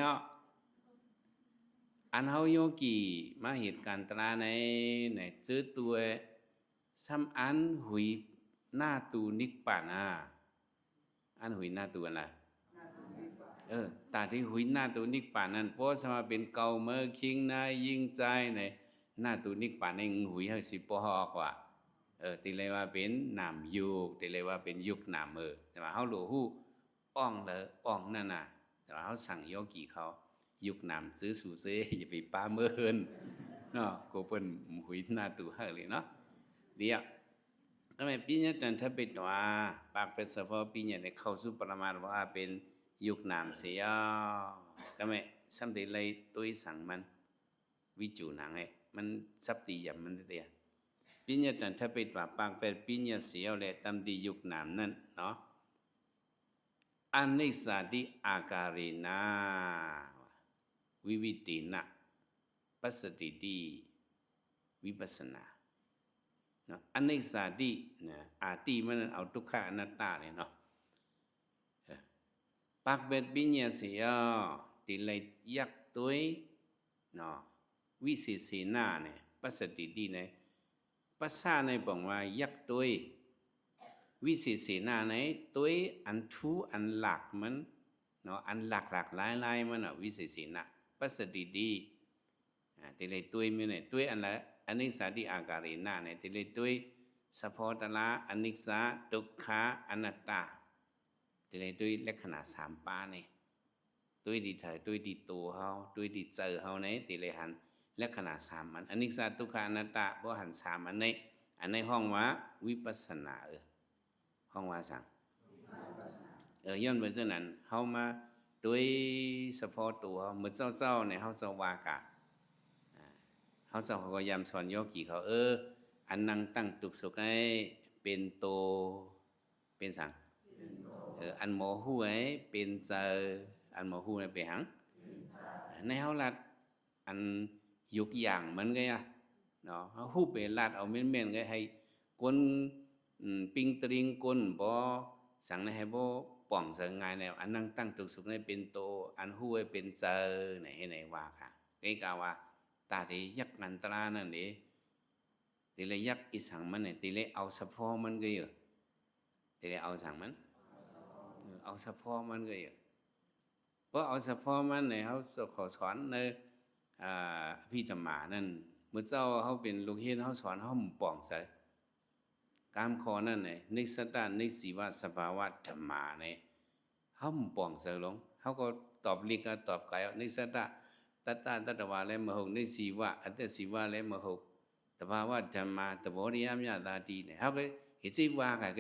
อันเฮาโยกีมาเหตุการณ์ตราในซื้อตัวซ้ำอันหุยหน้าตูนิกป่านาอันหุยหน้าตูอะไรตาที่หุยหน้าตูนิกป่านั้นเพราะสมาเป็นเก่าเมื่อคิงนายยิ่งใจในหน้าตูนิกป่าในหุยให้สิปหอกว่าตีเลยว่าเป็นนามยุกตีเลยว่าเป็นยุคนามแต่ว่าเฮาหลู่ฮู้อ่องเลยอ่องนั่นน่ะแต่ว่าเฮาสั่งโยกีเขายุคนามซื้อสู่เซอย่าไปป้าเมื่อนเนาะก็เปิ้นหุยหน้าตูให้เลยเนาะเดี๋ยวทำไมปีนี้จันทร์ไปตัวปากเป็นสภาพปีนี้ในเข้าสู่ประมาณว่าเป็นยุคนามเสียทำไมสัมเดเลยตัวสั่งมันวิจูหนังมันสับตีหยำมันเตียปีนี้จันทร์ไปตัวปากเป็นปีนี้เสียเลยตามดียุคนามนั่นเนาะอันนิสาติอาการินาวิวิตินะปัสสติติวิปัสสนาเนาะอนิจจาตินะอาติมันเอาทุกขอนัตตาเนี่ยเนาะปากเบ็ดปิญญาเสียติเลยยักตัวเนาะวิเศษนาเนี่ยปัสสติติเนี่ยภาษาในบอกว่ายักตัววิเศษนาเนี่ยตัวอันทูอันหลักมันเนาะอันหลักหลายมันอ่ะวิเศษนาปัสสติติติเลยตัวมันเนี่ยตัวอันละอนิจจติอาการินาเนี่ยติเลยตัวสัพพตละอนิจจาทุกขาอนัตตาติเลยตัวลักษณะ3ปาเนี่ยตัวที่เธอตัวที่ตัวเขาตัวที่เจอเขาเนี่ยติเลยหันลักษณะ3มันอนิจจาทุกขาอนัตตาเพราะหัน3อันในห้องว่าวิปัสสนาห้องว่าสั่งย้อนไปเช่นนั้นเขามาด้วยเฉพาะตัวเมื่อเจ้าเนี่ยเขาจะว่ากะเขาจะพยายามสอนโยกีเขาอันนั่งตั้งตุกสุกให้เป็นโตเป็นสังอันหมอหู้ให้เป็นเจออันหมอหู้ให้เป็นหังในเขาลัดอันยุกอย่างมันไงเนาะเขาหู้เป็นลัดเอาเม่นๆไงให้คนปิงตริงคนบ่สั่งให้บ่ป่องเสงไงแนวอันนั่งตั้งตุกสุกให้เป็นโตอันหู้ให้เป็นเจอไหนว่าค่ะไอ้กาว่าตาดียักนันตรานั่นดิ ตีเลยยักอีสังมันเนี่ยตีเลยเอาสะพอมันก็เยอะตีเลยเอาสังมันเอาสะพอมันก็เยอะเพราะเอาสะพอมันเนี่ยเขาขอสอนในพี่ธรรมานั่นเมื่อเจ้าเขาเป็นลูกเฮียนเขาสอนเขาหมู่ป่องใส่กามคอนั่นเนี่ยในสัตตาในสีวะสภาวะธรรมาเนี่ยเขาหมู่ป่องใส่ลงเขาก็ตอบลิกตอบไก่ในสัตตาตัตตาตัตวาและมหกในสีวะอัตตสีวะและมหกตภาวะธรรมาตโบริยามยาตาดีเนี่ยเขาก็เห็นสีวะกับ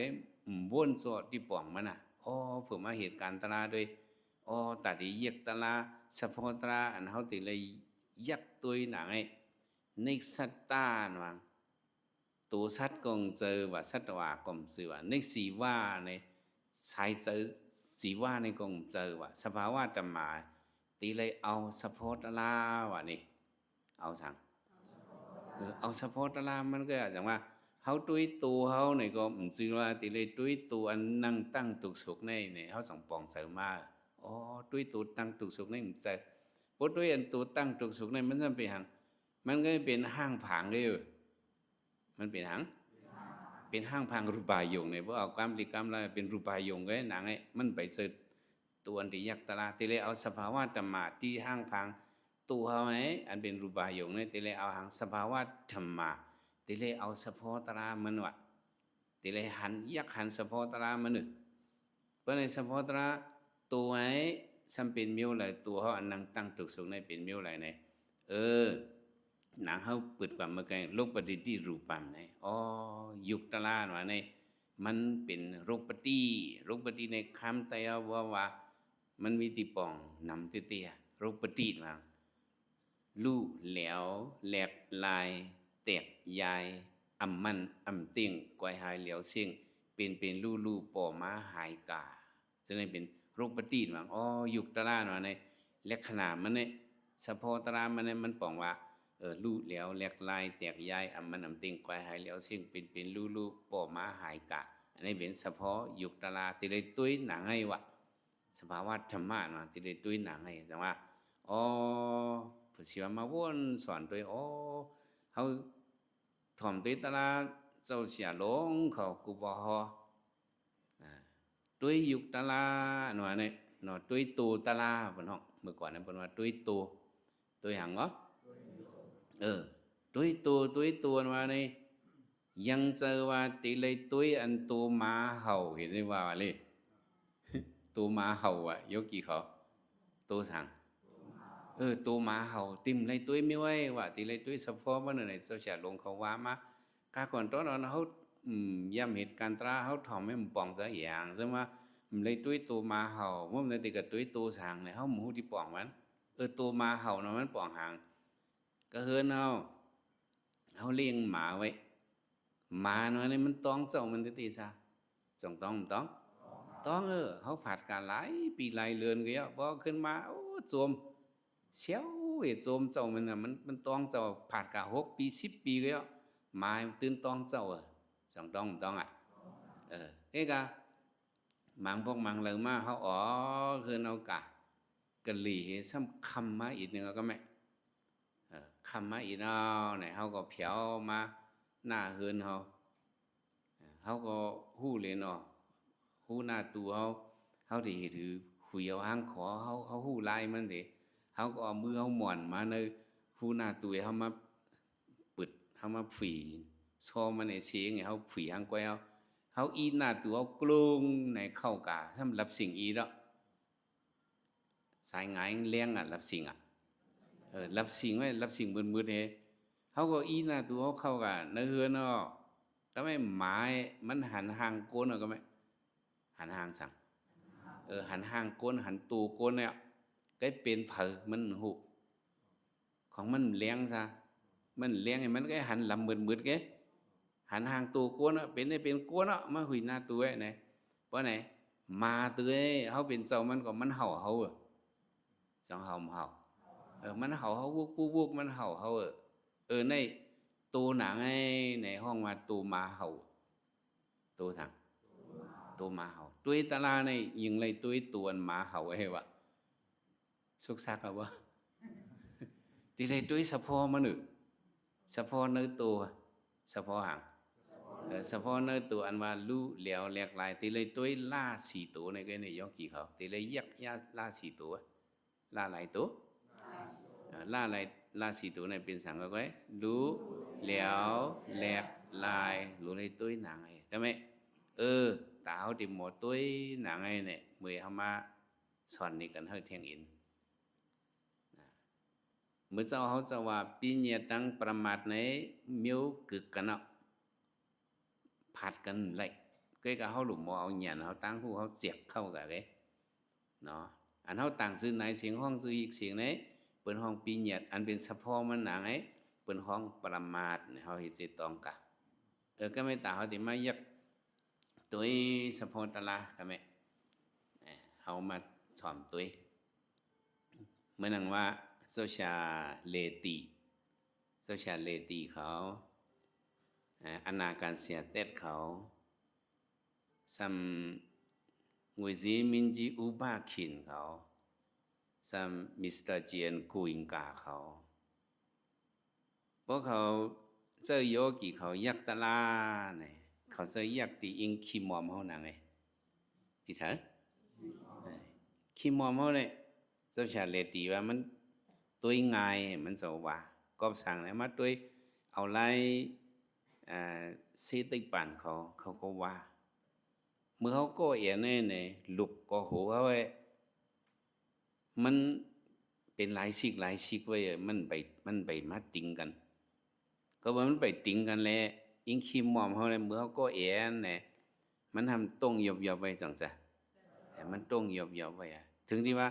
วนโซที่ป่องมันอ่ะอ๋อเผื่อมาเหตุการณ์ตราด้วยอ๋อตัดเยียกตราเฉพาะตราอันเขาติเลยยักตัวหนังไอ้ในสัตตาหนังตัวสัตว์กงเจอว่าสัตว์ว่ากงเจอว่าในสีว่าในใช้เจอสีว่าในกงเจอว่าสภาวะธรรมาตีเลยเอาเฉพาะตราว่านี่เอาสั่งเอาเฉพาะตรามันก็อย่างว่าเขาตุ้ยตัวเขาเนี่ยก็ไม่จือว่าตีเลยตุ้ยตัวอันนั่งตั้งตุกสุกในเนี่ยเขาส่งปองเสริมมาอ๋อตุ้ยตัวตั้งตุกสุกในมันใจเพราะตุ้ยอันตัวตั้งตุกสุกในมันจะเป็นหังมันก็เป็นห้างผางเลยมันเป็นหังเป็นห้างพังรูปายงเนี่ยเพราะเอาความริกรรมอะไรเป็นรูปายงก็หนังไอ้มันไปเสดตัวอันที่ยักษ์ตลาตีเลยเอาสภาวะธรรมะที่ห้างพังตัวเขาไหมอันเป็นรูปายงเนี่ยตีเลยเอาหางสภาวะธรรมะตีเลยเอาเฉพาะตรามันวะตีเลยหันยักษ์หันเฉพาะตรามันหนึ่งเพราะในเฉพาะตราตัวไหนฉันเป็นมิวอะไรตัวเขาอันนั่งตั้งตุกสุกในเป็นมิวอะไรเนี่ยหนังเขาเปิดความเมื่อไงโรคปฏิทิรูปังไงอ๋อยุคตลาดว่าในมันเป็นโรคปฏิในคำแต่ว่ามันมีติป่องนำเตี้ยโรคปฏิมาลู่แหลวแหลกลายแตกยายอ่ำมันอ่ำเตียงกวยหายเหลียวเสียงเป็นลู่ป่อม้าหายกาจะได้เป็นโรคปฏิมาอ๋อยุคตลาดว่าในลักษณะมันเนี่ยเฉพาะตรามันเนี่ยมันป่องว่าลู่แหลวแหลกลายแตกยายอ่ำมันอ่ำเตียงกวยหายเหลียวเสียงเป็นลู่ป่อม้าหายกาอันนี้เป็นเฉพาะยุคตลาดที่ได้ตุ้ยหนังให้วะสภาวะธรรมะนะที่ได้ตุ้ยหนังให้แต่ว่าอ๋อผู้เชี่ยวมาวนสอนด้วยอ๋อเขาถ่อมตุ้ยตลาดเจ้าเสียหลงเขากูบอตุ้ยยุคตลาดหน่อยเนี่ยหน่อยตุ้ยตูตลาดบนห้องเมื่อก่อนนั้นเป็นว่าตุ้ยตูตุ้ยหังเหรอตุ้ยตูมาในยังเจอว่าตีเลยตุ้ยอันตูมาเห่าเห็นไหมว่าเลยตูมาเห่าอ่ะยกกี่เขาตูสั่งตูมาเห่าติมเลยตุ้ยไม่ไหวว่าตีเลยตุ้ยสะพอมันในโซเชียลลงเขาว่ามากาก่อนตอนนั้นเขาย่ำเหตุการณ์ตราเขาทำให้มันป่องซะอย่างใช่ไหมเลยตุ้ยตูมาเห่าเมื่อมันติดกับตุ้ยตูสั่งเนี่ยเขาหมูที่ป่องมันตูมาเห่าเนาะมันป่องห่างก็เฮิร์นเขาเลี้ยงหมาไว้หมาเนาะนี่มันต้องเจ้ามันตีซะส่งต้องเขาผัดกันหลายปีหลายเดือนก็เยอะพอขึ้นมาโอ้โจมเชี่ยวโจมเจ้ามันน่ะมันต้องเจ้าผัดกัน6 ปี10 ปีก็เยอะหมาตื่นต้องเจ้าส่งต้องอ่ะนี่ก็มังพวกมังเลยมาเขาอ๋อคือเอากะหลี่ซ้ำคำมาอีกหนึ่งก็ไม่คำมาอีกเอาเนี่ยเขาก็เผียวมาหน้าเฮือนเขาก็หู้เลยเนาะหู้หน้าตัวเขาที่ถือหุยเอาหางขอเขาหู้ลายมันดิเขาก็เอามือเขาหม่อนมาในหู้หน้าตัวเขามาปึดเขามาฝีซอมันในเสียงเขาฝีหางแก้วเขาอีหน้าตัวเขากลุ้งในเข้ากาถ้ารับสิ่งอีแล้วสายงายเลี้ยงรับสิ่งรับสิ่งไว้รับสิ่งมืดๆเนี่ยเขาก็อีหน้าตัวเขาเข้ากันในเฮือนเนาะก็ไม่หมายมันหันห่างโกนก็ไม่หันห่างสั่งหันห่างโกนหันตูโกนเนี่ยcáiเป็นเผอมันหุของมันเลี้ยงซะมันเลี้ยงให้มันcáiหันลำมืดcáiหันห่างตูโกนเป็นโกนมาหุยหน้าตัวnàyเพราะไหนมาตัวเขาเป็นเจ้ามันก็มันเห่าเขาจังเห่ามันเห่าเขาวุกมันเห่าเขาในตูหนังในห้องมาตูมาเห่าตูthằngตูมาเห่าตุ้ยตาลาในยิงเลยตุ้ยตัวมาเห่าไอ้วะสุกซักเอาวะทีเลยตุ้ยสะพอมันหนึ่งสะพอเนื้อตัว เฉพาะหางเฉพาะเนื้อตัวอันว่ารู้แล้วแหลกหลายตีเลยตัวล่าสี่ตัวในcái này do kỳเขาตีเลยยักยาล่าสี่ตัวล่าหลายตัวล่าหลายล่าสี่ตัวในเป็นสังก็ไว้รู้แล้วแหลกลายรู้ในตัวหนังไงใช่ไหมtạo thì một tuổi nặng này này 10 hama สอนนี่กันเฮาเทียงอินเมื่อเจ้าเขาจะว่าปีเนียตั้งประมาทในมิวกึกกันเนาะผัดกันเลยcái cảเขาหลุมเอาหยันเขาตั้งหูเขาเจียกเข้ากับcáiเนาะอันเขาต่างซื้อไหนเสียงห้องซื้ออีกเสียงไหนเปิดห้องปีเนียอันเป็นเฉพาะมันหนังไอ้เปิดห้องประมาทเขาเห็นสิตองกะก็ไม่ต่างเขาติมายักตัวเฉพาะตลาดไหมเขามาถอมตัวเมื่อนังว่าโซเชียเลตีเขาอนาการเสียเต็ดเขาซัมงวยจีมินจีอุบาขินเขาซัมมิสเตอร์เจียนกูอิงกาเขาเพราะเขาเจอโยกีเขายักตะลาเนี่ยเขาเจอยักตีอิงคีมอมเขาหนังไงที่เถอะคีมอมเขาเนี่ยโซเชียเลตีว่ามันตัวง่ายมันจะว่าก็สั่งเลยมาตัวเอาไล่เซติปันเขาก็ว่าเมื่อเขาก็เอียเนี่ยลุกก็หัวไว้มันเป็นหลายสิกไว้มันไปมาติงกันก็ว่ามันไปติงกันแล้วอิงคิมมอมเขาเลยเมื่อเขาก็เอียเนี่ยมันทำต้งหยอบไว้จังจ้ะแต่มันต้งหยอบไว้ถึงที่ว่า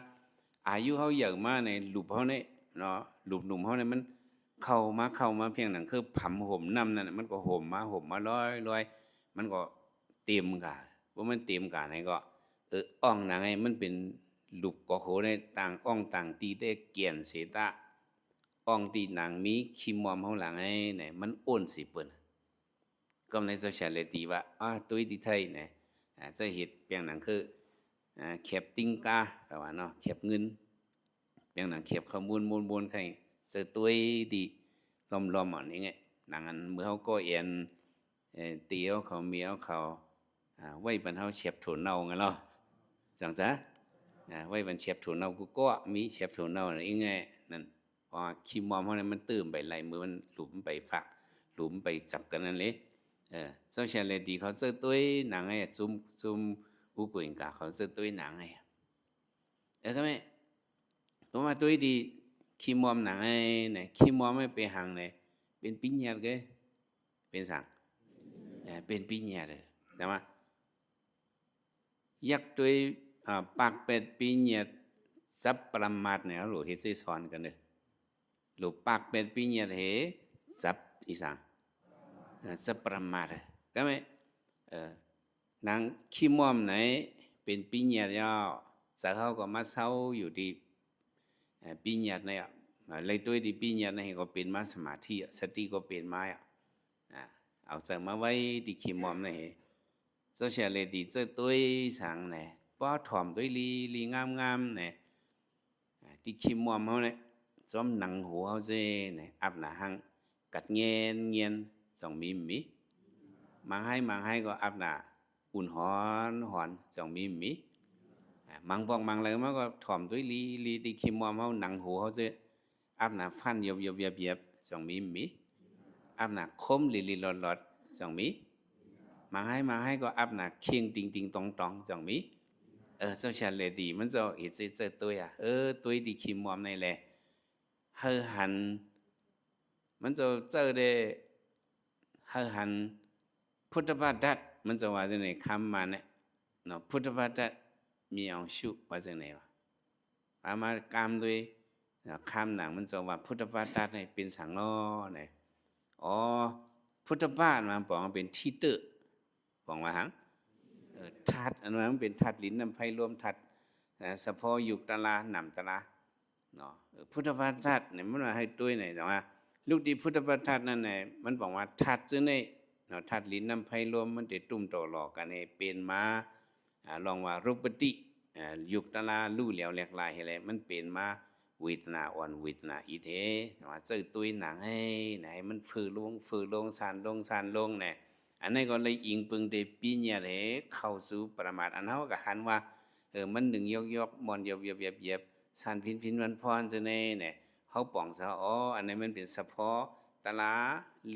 อายุเขาเยอะมากในหลุบเขาเนี่ยเนาะหลุบหนุ่มเขาเนี่ยมันเข้ามาเพียงหนังคือผำห่มน้ำนั่นมันก็ห่มมาร้อยมันก็เต็มกะว่ามันเต็มกะไหนก็อ่องหนังไงมันเป็นหลุบก็โหในต่างอ่องต่างตีได้เกียนเสตาอ่องตีหนังมีคิมมอมเขาหลังไงเนี่ยมันอ้นสิเปิ้นก็ในโซเชียลตีว่าตัวที่ไทยเนี่ยจะเห็นเพียงหนังคือแคบติ้งกาแต่ว่าเนาะแคบเงินเพียงหนังแคบข้อมูลมูลใครเจอตัวดีล้อมอย่างเงี้ยหนังอันเมื่อเขาก็เอียนตีเขาเมียเขาไว้บรรเทาเฉียบถั่วเน่าไงเนาะจังจ้ะไว้บรรเฉียบถั่วเน่ากูก็มีเฉียบถั่วเน่าอะไรอย่างเงี้ยนั่นพอคิมมอมเพราะนั้นมันตื่นไปไหลมือมันหลุมไปฝักหลุมไปจับกันนั่นเลยโซเชียลดีเขาเจอตัวหนังไงซุ่มอุกุอิงกาเขาเจอตัวหนังไงก็ไม่ผมว่าตัวดีคิมมอมหนังไงเนี่ยคิมมอมไม่ไปห่างเลยเป็นปิ้งยาเกเป็นสั่งเป็นปิ้งยาเลยแต่ว่ายักษ์ตัวปากเป็ดปิ้งยาซับประมาทเนี่ยหลูเฮซิสอนกันเลยหลูปากเป็ดปิ้งยาเหซับอีสังซับประมาทก็ไม่นางคิมมอมไหนเป็นปิ้งยาย่อจะเขาก็มาเช่าอยู่ที่ปิ้งยาเนี่ยเลยตัวที่ปิ้งยาเนี่ยก็เป็นมาสมาธิสติก็เป็นมาเอาจากมาไว้ที่คิมมอมเนี่ยโซเชียลดีเจอตัวสั่งเนี่ยป้อถ่อมตัวลีงามเนี่ยที่คิมมอมเขาเนี่ยจอมหนังหัวเขาเจเนี่ยอับหน้าหังกัดเงียนสองมีมังให้ก็อับหน้าอุ่นหอนสองมีมังเลยมันก็ถ่อมตัวลีที่คิมมอมเขาหนังหัวเขาเจอับหน้าฟันเยียบสองมีอับหน้าคมลีหลอดสองมีมาให้ก็อับหน้าเคียงติงตองสองมีโซเชียลดีมันจะเห็นเจอตัวตัวดีคิมมอมในแหละเฮอหันมันจะเจอได้เฮอหันพุทธบาทมันจะว่าจะไหนคำมาเนี่ยเนาะพุทธบาทมีเอาชุว่าจะไหนวะมากามด้วยคำหนังมันจะว่าพุทธบาทเนี่ยเป็นสังนอเนี่ยพุทธบาทมันบอกว่าเป็นที่เตอบอกว่าหังทัดอันนั้นเป็นทัดลิ้นน้ำไผ่รวมทัดเฉพาะยุคตลาหนำตลาเนาะพุทธบาทเนี่ยมันมาให้ด้วยหน่อยแต่ว่าลูกดีพุทธบาทนั่นเนี่ยมันบอกว่าทัดซึ่งในเนาะทัดลิ้นน้ำไผ่รวมมันจะตุ่มต่อหลอกกันให้เป็นมาลองว่ารูปติยุคตลาลู่เหลียวแหลกลายอะไรมันเป็นมา เวทนาอ่อนเวทนาอีเทว่าเจอตุ้ยหนังให้ไหนมันฟื้นลงสานลงเนี่ยอันนี้ก็เลยอิงปึงเดปีเนี่ยเลยเข้าสู่ประมาทอันเฮาก็หันว่ามันหนึ่งยกมอนเย็บสานพินวันพรจะเนี่ยเฮาป่องซะอ๋ออันนี้มันเป็นเฉพาะตลา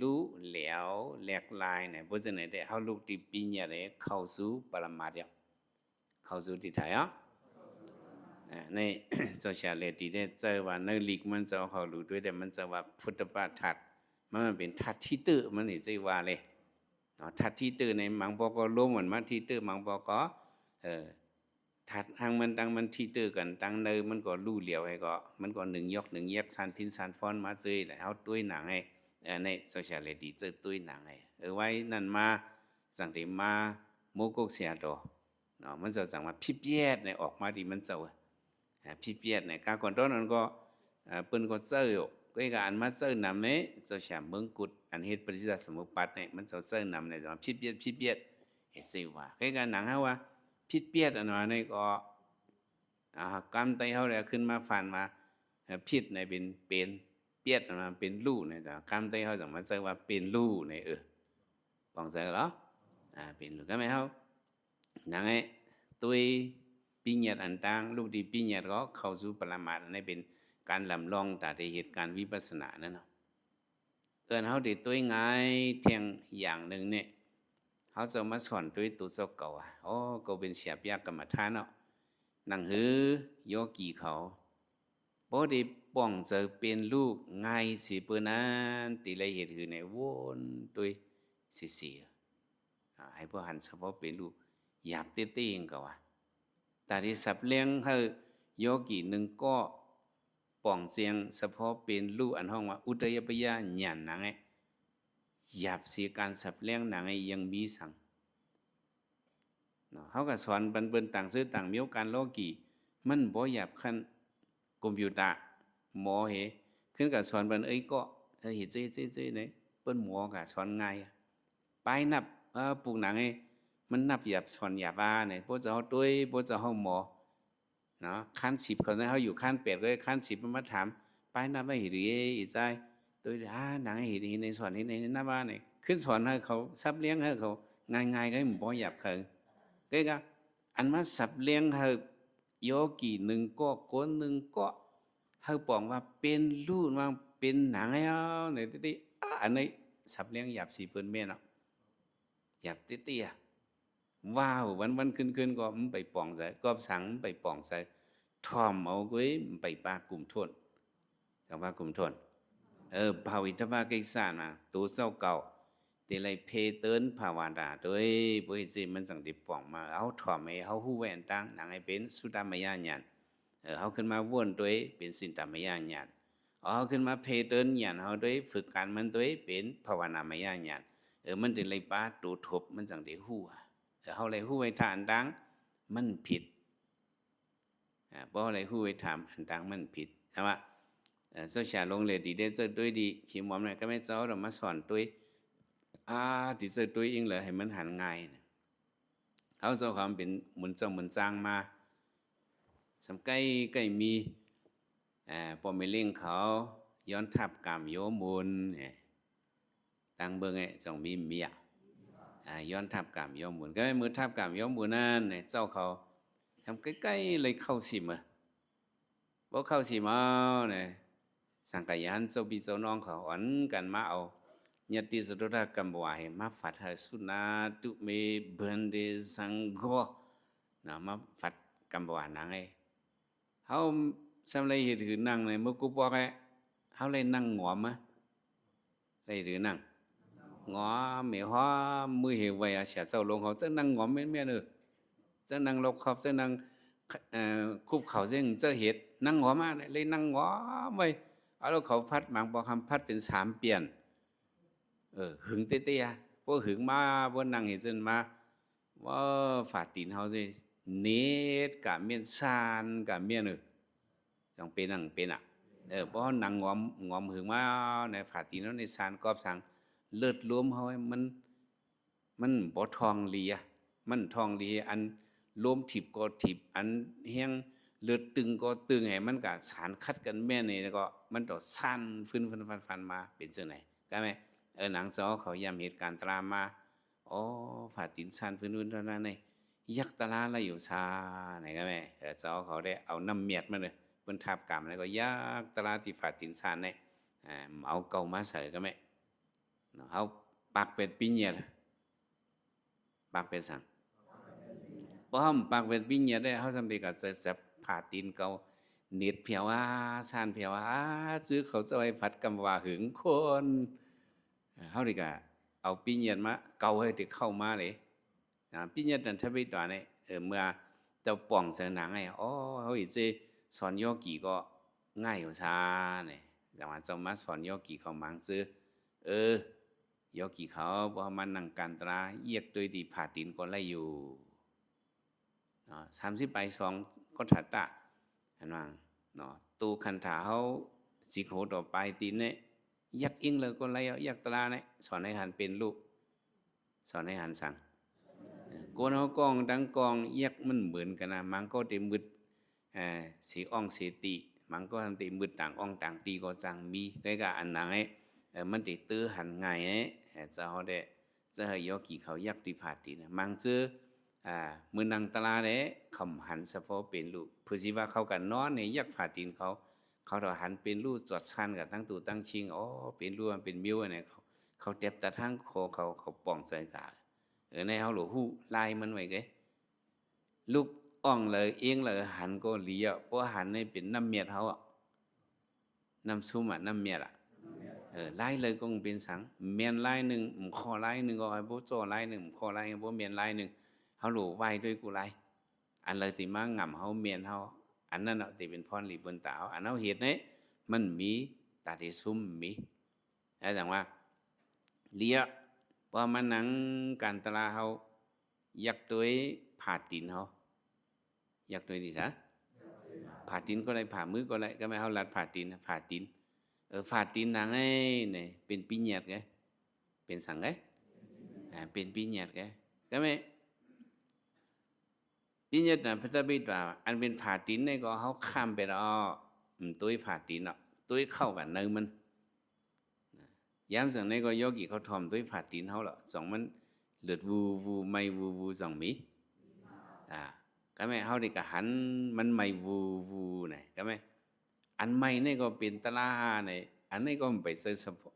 รู้แหลวแหลกลายเนี่ยบ่จังได๋ได้เฮาลูกที่ปีเนี่ยเลยเข้าสู่ปรมาทธิ์เข้าสู่ที่ไทยอ่ะในโซเชียลที่ได้เจอว่าในลีกมันจะเขารู้ด้วยแต่มันจะว่าพุทธปาทัดมันเป็นทัดที่ตื้อมันนี่สิว่าเลยทัดที่ตื้อในมังบอกก็ล้มเหมือนมาที่ตื้อมังบอกก็ทัดหางมันตั้งมันที่ตื้อกันตั้งเนยมันก็ลู่เหลียวให้ก็มันก็หนึ่งยกหนึ่งเย็บสานพินสานฟ้อนมาซื้อแล้วเอาตุ้ยหนังให้ในโซเชียลที่เจอตุ้ยหนังให้ไว้นั่นมาสังเกตมาโมกกเสียดอมันจะจังว่าพิบแยดในออกมาที่มันเจ้าพิเปียดเนี่ยการก่อนต้นนั้นก็เปิ้นก็เจออยู่ก็อีกอันมาเจอนำเนี่ยเจ้าแฉเมืองกุดอันเฮ็ดปริยัติสมุปปัตเนี่ยมันเจ้าเจอนำเนี่ยจะพิเปียดเฮ็ดสิว่าก็อีกอันหนังเฮาว่าพิเปียดอันว่านี่ก็กำไตเฮาแล้วขึ้นมาฟันมาพิษเนี่ยเป็นเปียดอันว่าเป็นลู่เนี่ยจ้ะกำไตเฮาจังมาเจอว่าเป็นลู่เนี่ยปองใจเหรอเป็นลู่ก็ไม่เฮาหนังไอ้ตุ้ยปีญาอันต่างลูกดีปีญาก็เข้าสู่ปรมาทในเป็นการลำลองแต่ในเหตุการณ์วิปัสสนานั่นเนาะเฮาได้ตัวง่ายเทียงอย่างหนึ่งเนี่ยเฮาจะมาสอนด้วยตัวเจ้าเก่าก็เป็นเสียบยากกรรมฐานเนาะหนังหือโยกีเขาบ่ได้ป้องจะเป็นลูกง่ายสิเปิ้นนั้นติละเหตุคือในวนด้วยสิให้พวกหันเฉพาะเป็นลูกหยาบเต้ๆก็ว่าแต่ที่สับเลี้ยงให้โยกีหนึ่งก็ป่องเสียงเฉพาะเป็นลูกอันห้องว่าอุตยปยาหยันหนังหยาบสีการสับเลี้ยงหนังยังมีสังเขาก็สอนบรรเบินต่างซื้อต่างมีการโลกีมันบ่หยาบขั้นคอมพิวเตอร์หมอเหขึ้นกับสอนบรรก็เห็นเจ๊เนี่ยเปิ้นหมอกับสอนง่ายไปนับปลูกหนังมันนับหยาบสอนหยาบเนี่ยพวกจะเขาด้วยพวกจะเขาหมอเนาะขั้น10เขาเนี่ยเขาอยู่ขั้น8ก็ขั้น10มันมาถามไปนับไม่เห็นอีใจตัวหนังเห็นในสอนในหน้าบ้านเนี่ยขึ้นสอนให้เขาซับเลี้ยงให้เขาง่ายๆก็มันบ่หยาบเคิงก็อันมาสับเลี้ยงให้โยกีหนึ่งก็คนหนึ่งก็ให้บอกว่าเป็นรูปว่าเป็นหนังให้เอาเนี่ยที่อันนี้สับเลี้ยงหยาบสีเปิ้นแม่เนาะหยาบเตี้ยว้าววันขึ้นก็มันไปป่องใส่ก็สั่งไปป่องใส่ทอมเอาไว้ไปปากลุ่มทนจังว่ากลุ่มทนภาวิทวากิสานะตัวเจ้าเก่าที่ไรเพเตินภาวนาโดยบ่เฮ็ดมันจังได้ป่องมาเอาทอมให้เฮาฮู้แว่นต่างหนังให้เป็นสุตตมยญาณเฮาขึ้นมาวนด้วยเป็นสินตมยญาณเฮาขึ้นมาเพเตินญาณเฮาด้วยฝึกการมันด้วยเป็นภาวนามยญาณมันถึงไรปาตูทบมันจังได้ฮู้เขาเลยหู้ไว้ถามดังมันผิดเพราะอะไรหู้ไว้ถามอันดังมันผิดใช่ไหมเจ้าชาลงเลยดีได้เจอด้วยดีขีมอมเนี่ยก็ไม่เจ้าเรามาสอนด้วยที่เจอด้วยเองเลยให้มันหันง่ายเขาเจ้าความเป็นเหมือนเจ้าเหมือนจ้างมาสำใกล้มีพอไม่เลี้ยงเขาย้อนทับกรรมโยมุนตั้งเบิ่งจงมีเมียย้อนทับกามย้อมบุญก็มือทับกามย้อมบุญนั่นเนี่ยเจ้าเขาทำใกล้ๆเลยเข้าสิมาบ่เข้าสิมาเนี่ยสังกัยันเจ้าพี่เจ้าน้องเขาอ่อนกันมาเอาญาติสุดากัมบวาให้มาฟัดให้สุนาตุเมเบินเดสังโกนะมาฟัดกัมบวานังเขาสำเลยเห็นถือนั่งเลยเมื่อกูบอกเขาเลยนั่งหงอมะเลยถือนั่งงอเมียhoaมือเหวไว้เสียเศร้าลงเขาจะนั่งงอมแม่ๆจะนั่งลบขอบจะนั่งคุบเขาจะเห็ดนั่งงอมาเลยนั่งงอไว้เอาแล้วเขาพัดหมังบอกคำพัดเป็น3เปลี่ยนหึงเตี้ยพวกหึงมาพวกนั่งเห็นจนมาว่าฝาตีนเขาสิเนตกับเมียนซานกับเมียนจังเป็นนั่งเป็นเพราะนั่งงอมหึงมาในฝาตีนเขาในซานกอบสังเลือดรวมเขามันบ่ทองลีมันทองลีอันรวมถิบก็ถิบอันเฮียง เลือดตึงก็ตึงให้มันก็สารคัดกันแม่นี่แล้วก็มันต่อสั้นฟื้นฟันมาเป็นจังไหนก็ไหมหนังจอเขาย้ำเหตุการณ์ตามมาอ๋อผ่าตินสั้นฟื้นเท่านั้นนี่ยักตะลาละอยู่ชาไหนก็ไหมจอเขาได้เอาน้ำเมียดมาเลยเพิ่นทับกรรมแล้วก็ยักตะลาที่ผ่าตินสั้นนี่เอาเก่ามาใส่ก็ไหมเอาปากเป็ดปีเนียดปากเป็ดสั่งเพราะเขาปากเป็ดปีเนียดได้เขาสำเร็จก็จะผ่าตีนเก่าเน็ดเพียวซานเพียวซื้อเขาจะไปผัดกำว่าหึงคนเขาดีกว่าเอาปีเนียดมาเก่าให้ถึงเข้ามาเลยปีเนียดนั่นถ้าไปตัวนี้เมื่อเจ้าป่องเสนหนังไงอ๋อเขาอีกจะสอนโยกีก็ง่ายอยู่ซาเนี่ยแต่ว่าจะมาสอนโยกีเขามังซื้อยกกี่เขาพอมันนั่งการตราเยียกโดยดีผ่าตีนก็ไล่อยู่30 ไป 2ก็ถัดตะเห็นมั้งตูคันถาเขาสิโขต่อไปตีนเนี่ยยักอิงเลยก็ไล่ยักตราเนี่ยสอนให้หันเป็นลูกสอนให้หันสั่งโกนเขากองดังกองยักมันเหมือนกันนะมันก็เต็มมืดสีอ่องสีตีมันก็ทำเต็มมืดต่างอ่องต่างตีก็จังมีได้กับอันนั้นมันติดตื้อหันไงจะเขาได้จะให้ยอกี่เขายักติผาตีนะมังซื้อมือนังตลาเนี่ยคำหันเฉพาะเป็นลูกเพื่อที่ว่าเขากันนอนในยักผาตีนเขาเราหันเป็นลูกจอดชันกับตั้งตู่ตั้งชิงอ๋อเป็นลูกมันเป็นมิ้วเนี่ยเขาเต็บตะทั้งเขาป่องใส่กาในเขาหลูหูลายมันไว้ไงลูกอ่องเลยเองเลยหันก็เลี้ยเพราะหันในเป็นน้ำเมียดเขาน้ำซุ่มน้ำเมียดไล่เลยก็เป็นสังเมียนไล่หนึ่งคอไล่หนึ่งก็ไอ้พวกโจไล่หนึ่งคอไล่พวกเมียนไล่หนึ่งเขาหลูไว้ด้วยกูไล่อันเลยติมาง่ำเขาเมียนเขาอันนั้นเนาะติเป็นพรหลีบนตาอันเอาเหตุนี้มันมีตาที่ซุ่มมีแล้วแต่ว่าเลี้ยพอมันหนังการตลาเขายักตัวผ่าตีนเขายักตัวดีซะผ่าตีนก็ได้ผ่ามือก็ได้ก็ไม่เขาลัดผ่าตีนผ่าตีนผ่าตีนนางเนี่ยเป็นปีเนียดไงเป็นสังไงเป็นปีเนียดไงก็ไม่ปีเนียดน่ะพระเจ้าบิดว่าอันเป็นผ่าตีนเนี่ยก็เขาข้ามไปแล้วตุ้ยผ่าตีนอ่ะตุ้ยเข้ากันเนื้อมันย้ำสั่งในก็โยกีเขาทอมตุ้ยผ่าตีนเขาหรอสองมันเลือดวูไม่วูสองมีก็ไม่เขาได้กะหันมันไม่วูเนี่ยก็ไม่อันไม่นี่ก็เป็นตะลาเนี่ยอันนี้ก็ไปเส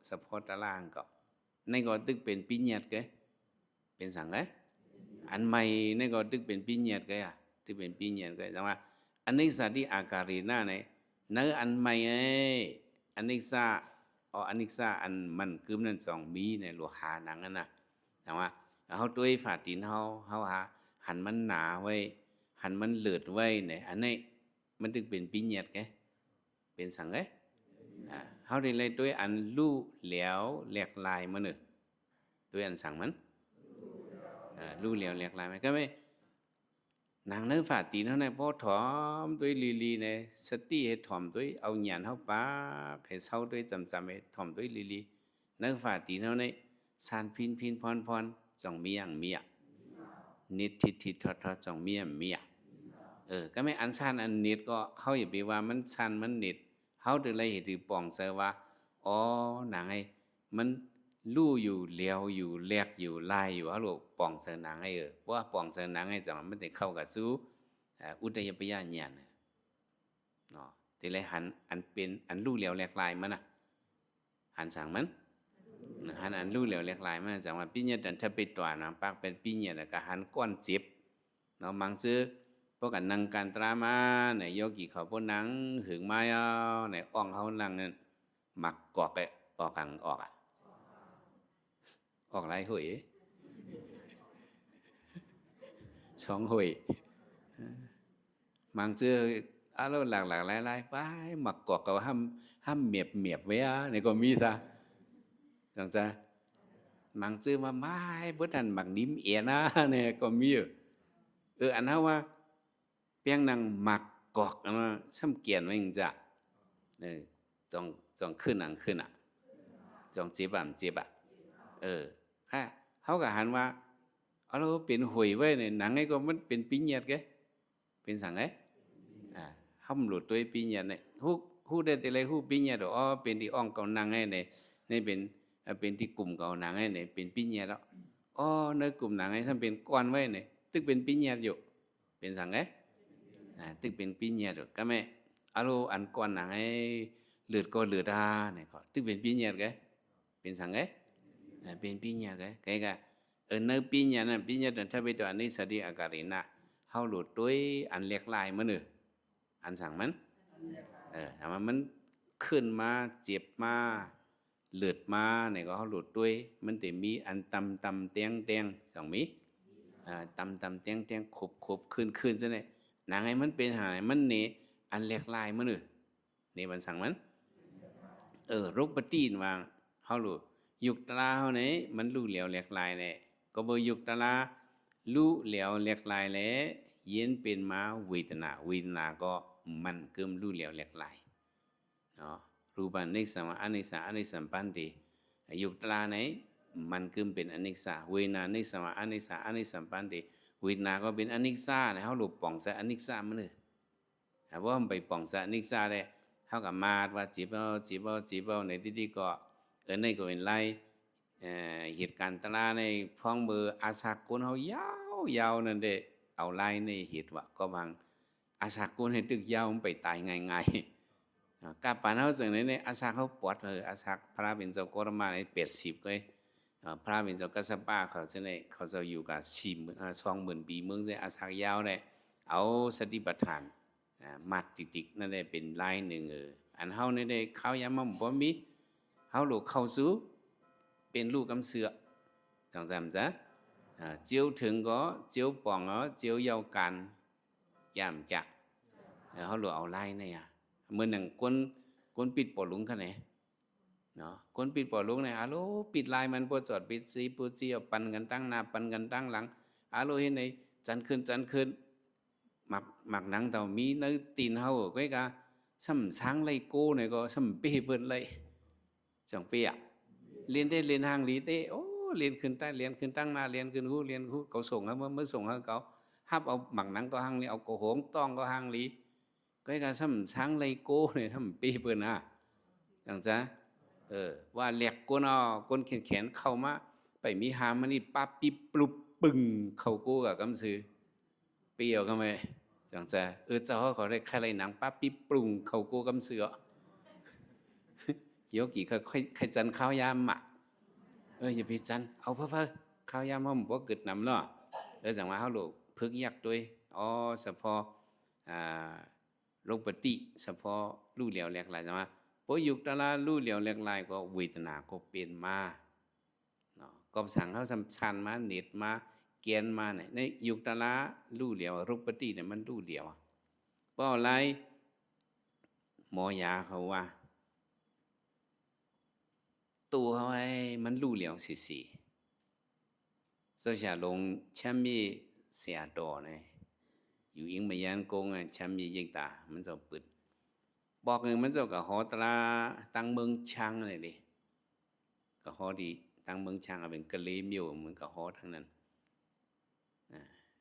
สะพอตะลางก็นี่ก็ตึกเป็นปีเนียดแกเป็นสังไงอันไม่นี่ก็ตึกเป็นปีเนียดแกตึกเป็นปีเนียดแกแต่ว่าอันนี้สัตย์อาการีน่าเนี่ยเนื้ออันไม่อันนี้ซาอันนี้ซาอันมันคือนั่นสองมีในหลวงหาหนังนั่นนะแต่ว่าเขาตัวฝ่าตีนเขาหาหันมันหนาไว้หันมันเลือดไว้เนี่ยอันนี้มันถึงเป็นปีเนียดแกเป็นสังไงเขาได้เลยด้วยอันลู่เหลียวแหลกลายมันเลยด้วยอันสั่งมันลู่เหลียวแหลกลายมันก็ไม่นางเนื้อฝ่าตีนเท่านั้นพอถอมด้วยลีเนี่ยสติให้ถอมด้วยเอาหยานเขาป้าให้เศร้าด้วยจำให้ถอมด้วยลีเนื้อฝ่าตีนเท่านั้นสานพินพรจ่องเมียงเมียนิดทิดทอจ่องเมียก็ไม่อันชันอันนิดก็เขาอย่าไปว่ามันชันมันนิดเขาถึงเลยเหตุป่องเสว่าอ๋อหนังไอ้มันลู่อยู่เลี้ยวอยู่แลกอยู่ลายอยู่เขาลูกป่องเสหนังไอ้เพราะว่าป่องเสหนังไอ้จังมันจะเข้ากับสู้อุตยปยาญาณเนาะทีไรหันอันเป็นอันลู่เลี้ยวแลกลายมันนะหันสั่งมันหันอันลู่เหลียวเล็กลายมันจังว่าปีเนียดันถ้าไปตัวนะปากเป็นปีเนียดก็หันก้อนเจ็บเนาะมังซื้อพวกกันนั่งการตรามาเนี่ยโยกีเขาพวกนั่งหึงไม้เนี่ยอ่องเขานั่งนั่นหมักกอกไปออกกังออกออกไรหวยสองหวยมังซื้อแล้วหลักหลายไปหมักกอกเขาห้ามเมียบไว้เนี่ยก็มีซะจังจ้ะมังซื้อมาไม่เพื่อนหมักนิ่มเอียนะเนี่ยก็มีอันนั้นว่าเพียงนางหมักกอกนะช่ำเกียนไว้ยังจะจองขึ้นจองเจ็บค่ะเขาก็หันว่าเราเป็นหวยไว้เนี่ยหนังไอ้ก็มันเป็นปีเนียดแกเป็นสั่งไง ห้ามหลุดตัวปีเนี่ยเนี่ยฮู้ได้แต่ไรฮู้ปีเนี่ยดอกอ๋อเป็นที่อ่องเก่านางไงเนี่ยนี่เป็นที่กลุ่มเก่านางไงเนี่ยเป็นปีเนี่ยแล้วอ๋อในกลุ่มนางไงถ้าเป็นก้อนไว้เนี่ยตึกเป็นปีเนี่ยอยู่เป็นสังไงตึกเป็นปีเนี่ยดอกก็ไม่อารูอันก้อนนางไงเลือดก็เลือดเนี่ยก็ตึกเป็นปีเนี่ยไงเป็นสังไงเป็นปีเนี่ยไงก็ในปีเนี่ยนั่นปีเนี่ยถ้าไปตัวอันนี้สติอาการินะเขาหลุดด้วยอันเล็กลายมันเนออันสั่งมันถามว่ามันขึ้นมาเจ็บมาเลือดมาเนี่ยก็เขาหลุดด้วยมันจะมีอันตำเตียงสองมีตำเตียงขบขึ้นซะเนี่ยหนังไอ้มันเป็นหายมันเนี่ยอันเล็กลายมันเนอเนี่ยมันสั่งมันรบปฏินวางเขาหลุดยุกตลาเขาเนี่ยมันรู้เหลียวเล็กลายเนี่ยก็บ่ยุกตลารู้เหลียวเล็กลายแล้วเย็นเป็นมาเวทนาก็มันเกิมรู้เหลียวเล็กลายเนาะรูปานิสมาอนิสาอนิสัมปันติยุคตลาไหนมันเกิมเป็นอนิสาเวนานิสมาอนิสาอนิสัมปันติเวทนาก็เป็นอนิสาเนี่ยเขาหลุดป่องใส่อนิสามันเลยเพราะมันไปป่องใส่อนิสาเลยเขากับมาว่าจีบเอาในที่ก็ในก็เป็นไรเหตุการณ์ตลาในฟ้องเบอร์อาสากุลเขายาวนั่นเด้เอาไล่ในเหตุว่าก็บางอาสากุลให้ตึกยาวมันไปตายง่ายกาปานเขาสึงในอาสาเขาปวดเลยอาสาพระเป็นเจ้ากรมาใน80เลยพระเป็นเจ้ากัสปะเขาจะในเขาจะอยู่กับ20,000 ปีเมืองในอาสายาวเนี่ยเอาสติปัฏฐานมัดติกนั่นได้เป็นลายหนึ่งอันเฮาในได้ข้าวยามบ่มีเฮาลูกเข้าสู่เป็นลูกกำเสือจังซั่นจ้ะเจียวถึงก็เจียวป่องก็เจียวยาวกันยามจักเฮาลูกเอาลายเนี่ยเมื่อหนังก้นปิดปอลุงคะไหนเนาะก้นปิดปอลุงเนี่ยอาโลปิดลายมันปวดจอดปิดซีปูจีเอาปันกันตั้งหน้าปันกันตั้งหลังอาโลเห็นไหนจันขึ้นหมักหนังเต่ามีเนื้อตีนเฮาก็กะซ้ำช้างไล่โก้เนี่ยก็ซ้ำเปี้ยเปิ้นเลยจังเปี้ยเรียนได้เรียนห่างลีเต้โอ้เรียนขึ้นใต้เรียนขึ้นตั้งหน้าเรียนขึ้นหูเรียนหูเขาส่งครับเมื่อส่งให้เขาฮับเอาหมักหนังก็ห่างลีเอาโกหงต้องก็ห่างลีก็กะซ้ำช้างไล่โก้เนี่ยซ้ำเปี้ยเปิ้นจังจ้ะว่าแหลกก้นก้นแขนเข้ามาไปมีหามันนี่ปั๊บปิ๊บปลุบปึ้งเข้ากู้กับกำซื้อเปรี้ยวก็ไม่จังจ้ะเจ้าเขาได้ใครไรหนังปั๊บปิ๊บปรุงเข้ากู้กำซื้อเดี๋ยวกี่ใครจันข้าวยามอ่ะอย่าไปจันเอาเพิ่ข้าวยามเขาบอกเกิดนำเนาะจังว่าเขาหลูกพึกยักด้วยเฉพาะโรคปฏิเฉพาะลู่เหลียวแหลกหลายจังว่าพอยุคตลาลู่เหลียวแหลกหลายก็เวทนาก็เปลี่ยนมาเนาะก็สั่งเขาสำคัญมาเน็ตมาเกียนมาเนี่ยในยุคตลาลู่เหลียวโรคปฏิเนี่ยมันลู่เหลียวเพราะอะไรหมอยาเขาว่าตัวเขาไอ้มันลู่เหลียวสีโซเชียลลงแชมมีเสียดอเนี่ยอยู่ยิงไม่ยันโกงแชมมียิงตามันจะปิดบอกหนึ่งมันเจ้ากับหอตราตั้งเมืองช่างอะไรดิกับหอดีตั้งเมืองช่างเป็นกะลีมิวเหมือนกับหอทั้งนั้น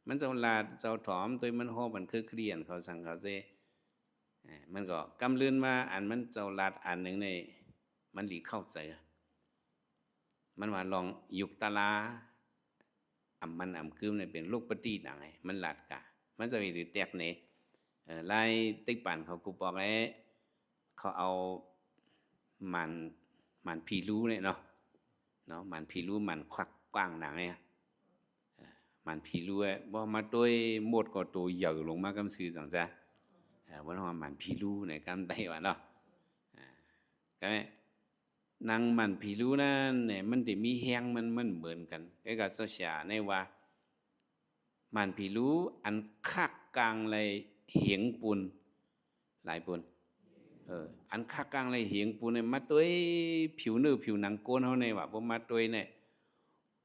มันเจ้าลาดเจ้าถอมตัวมันหอมันคือเครียนเขาสั่งเขาเจมันก็กำลื่นมาอันมันเจ้าลาดอันหนึ่งในมันหลีเข้าใจมันว่าลองยุกตาลามันคืมเนี่ยเป็นลูกปฏิหนังไงมันหลัดกะมันจะมีหรือแตกเนี่ยไล่ติ๊กปั่นเขากูบอกไอ้เขาเอามันผีรู้เนี่ยเนาะมันผีรู้มันควักกว้างหนังเนี่ยมันผีรู้ว่ามาตัวหมดก็ตัวใหญ่ลงมากำซื้อสังจ้ะวันว่ามันผีรู้เนี่ยกำไต้หวันเนาะก็นางมันผีรู้นั่นเนี่ยมันจะมีแห้งมันเหมือนกันไอ้กับโซเชียลในว่ามันผีรู้อันคักกลางเลยเหียงปูนหลายปูนอันคักกลางเลยเหียงปูนเนี่ยมาตัวผิวเนื้อผิวหนังโกนเขาในว่าพอมาตัวเนี่ย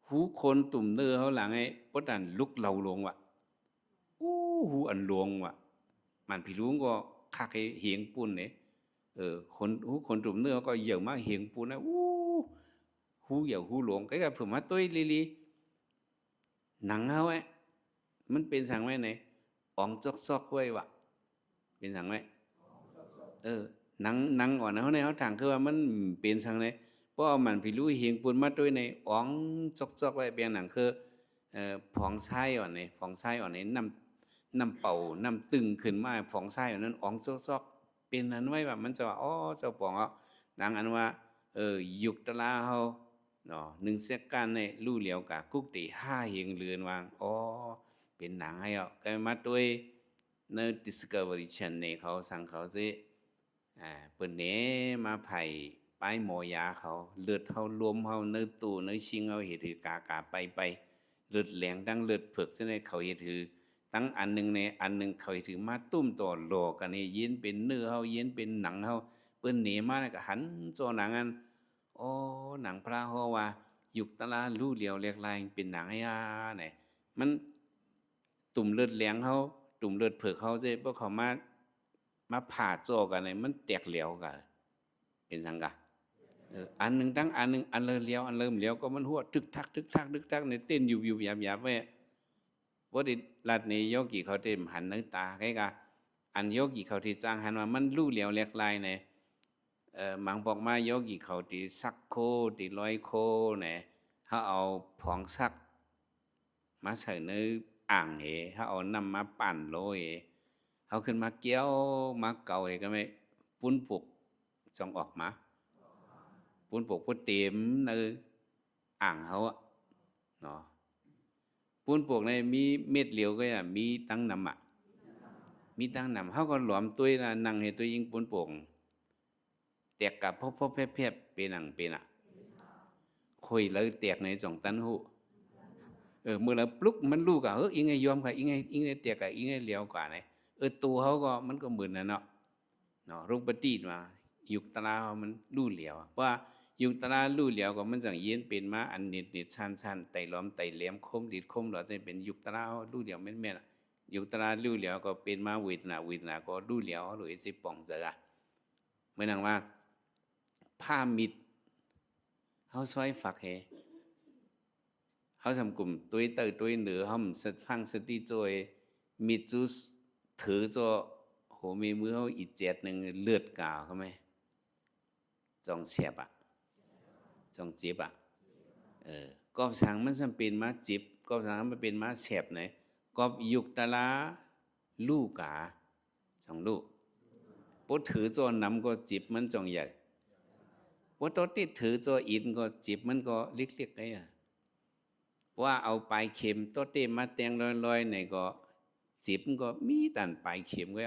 หูคนตุ่มเนื้อเขาหลังไอ้ปดันลุกเหลาลงว่ะหูอันลวงว่ะมันผีรู้ก็คักเหียงปูนเนี่ยคนตุ่มเนื้อก็เยอะมากเหียงปูนนะหูเหี่ยวหูหลวงcái gặpผมมาตัวลีหนังเขาไอ้มันเป็นสั่งไว้ไหนอ่องซอกไว้ว่ะ เป็นสังไหมหนังอ่อนเขาในเขาทางคือว่ามันเป็นสังไหนเพราะมันพิรู้เฮียงปุ่นมาด้วยในอ๋องจอกไว้เปียงหนังคือผองไส้อ่อนในผองไส้อ่อนในน้ำเป่าน้ำตึงขึ้นมาผองไส้อ่อนนั้นอ๋องจอกเป็นนั้นไว้แบบมันจะว่าอ๋อเจ้าปองหนังอันว่ายุคตะลาเฮาเนาะหนึ่งเสกการในลู่เหลียวกะกุกตีห้าเฮียงเรือนวางอ๋อเป็นหนังให้ก็มาด้วยใน Discovery Channel เขาสั่งเขาสิเปิ้นเนมาไผ่ป้ายหมอยาเขาเลือดเฮารวมเฮาเนื้อตู้เนื้อชิงเฮาเฮ็ดถือกาไปเลือดแหลงดังเลือดเผือกซะในเขาเฮ็ดถือตั้งอันหนึ่งในอันหนึ่งเขาเฮ็ดถือมาตุ้มต่อหลอกกันนี่เย็นเป็นเนื้อเฮาเย็นเป็นหนังเฮาเปิ้นหนีมาก็หันจอหนังอันอ๋อหนังพระเฮาว่ายุคตะลาลู่เหลียวเรียกลายเป็นหนังให้เนี่ยมันตุ่มเลือดแหลงเฮาตุ่มเลือดเผือกเฮาซิบ่เขามาผ่าจอกันนี่มันแตกเหลวกันเป็นสังกะอันหนึ่งตั้งอันหนึ่งอันเลี้ยวอันเริ่มเลี้ยวก็มันหัวทึกทักในเต้นอยู่หยาบไว้ว่าดิลัดนี้โยกีเขาเต็มหันนึกตาใครกะอันโยกีเขาที่จ้างหันว่ามันลู่เหลียวเล็กลายเนี่ยหมังบอกมาโยกีเขาที่ซักโคที่ร้อยโคเนี่ยเขาเอาผองซักมาใส่ในอ่างเขาเอานำมาปั่นโรยเขาขึ้นมาเกี้ยวมาเกาก็ไม่ปุ้นปุกจองออกมาปุ้นปุกปุ้นเต็มในอ่างเขาเนาะปุ้นปุกในมีเม็ดเหลียวก็มีตั้งนำมีตั้งนำเขาก็หลอมตัวนั่งให้ตัวยิงปุ้นปุกแตกกับพบแพบเป็นหนังเป็นคุยเลยแตกในจ่องตันหูเมื่อเราปลุกมันรู้กับอิงไงยอมกับอิงไงแตกกับอิงไงเหลียวกว่าไหนตัวเขาก็มันก็เหมือนนั่นเนาะรูปตีนมายุคตลามันลู่เหลียวว่ายุคตลาลู่เหลียวก็มันจังเย็นเป็นมาอันนิดชันไต่ล้อมไต่เหลี่ยมคมดิดคมหรอจะเป็นยุคตลาลู่เหลียวแม่นยุคตลาลู่เหลียวก็เป็นมาเวทนาก็ลู่เหลียวหรือสิป่องเจอเมื่อนังว่าผ้ามิดเขาซอยฝักเขาทำกลุ่มตัวเตอร์ตัวเหนือเขาฟังสติจอยมิดจูถือจะโหมีมือเขาอีเจ็ดหนึ่งเลือดกาวเขาไหมจองเสียบจองจีบก็สั่งมันจำเป็นมาจีบก็สั่งมันเป็นมาเสียบไหนก็ยุกตะลาลูกกาจองลูกปุ๊ถือจอนำก็จีบมันจองใหญ่ปุ๊ตัวที่ถือจออินก็จีบมันก็เล็กๆไงว่าเอาปลายเข็มตัวเต้มาแตงลอยๆในก็จีบมันก็มีแต่ปลายเข็มก็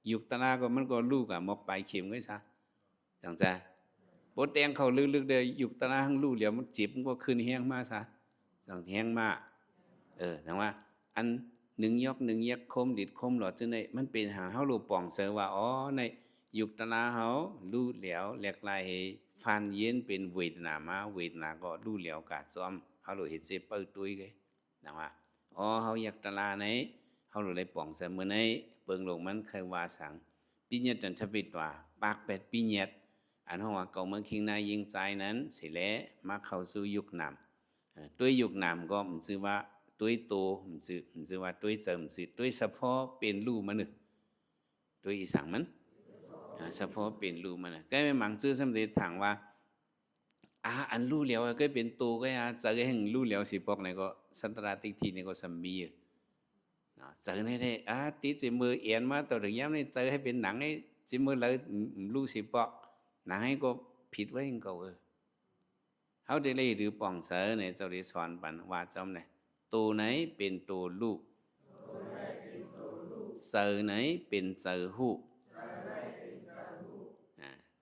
ยุกตะลาก็มันก็ลูกมาปลายเข็มก็ซะจังจ้าบทแตงเขาลึกๆเดยยุกตะลาหังลูกเหลียวมันจีบมันก็ขึ้นแห้งมากซะจังแห้งมากแต่ว่าอันหนึ่งยกหนึ่งยักคมดิดคมหลอดจึงในมันเป็นหาเฮาลูกป่องเสือว่าอ๋อในยุคตะลาเฮาลู่เหลียวแหลกลายฟันเย็นเป็นเวทนามาเวทนาก็ลู่เหลียวกาดซ้อมเฮาลูกเห็นเสเปิดตุ้ยเลยนะว่าอ๋อเฮาอยากตะลาไหนเฮาลูกเลยป่องเสือมือในเปิงลงมันเคยว่าสังปีเนียจันทบิดว่าปากเป็ดปีเนียอันห้องว่าเก่าเมืองคิงนายยิงใจนั้นเสียแล้วมาเข้าสู่ยุคนำด้วยยุคนำก็มันชื่อว่าด้วยโตมันชื่อว่าด้วยเสริมสิด้วยเฉพาะเป็นรูมันนึกด้วยอีสังมันเฉพาะเป็นรูมันก็ไม่หมังชื่อสำเร็จถางว่าอันรู้แล้วก็เป็นตัวก็จะก็เห็นรู้แล้วสิพวกไหนก็สันตราติทีนี่ก็สมีเจอในตีจิมือเอียนมาตัวถึงย้ำในเจอให้เป็นหนังให้จิมือเลยรู้สิพวกหนังให้ก็ผิดไว้ยังเก่าเขาได้เลยหรือป่องเสือในเจ้าดิสอนปันว่าจอมเนี่ยตัวไหนเป็นตัวลูกเสือไหนเป็นเสือหู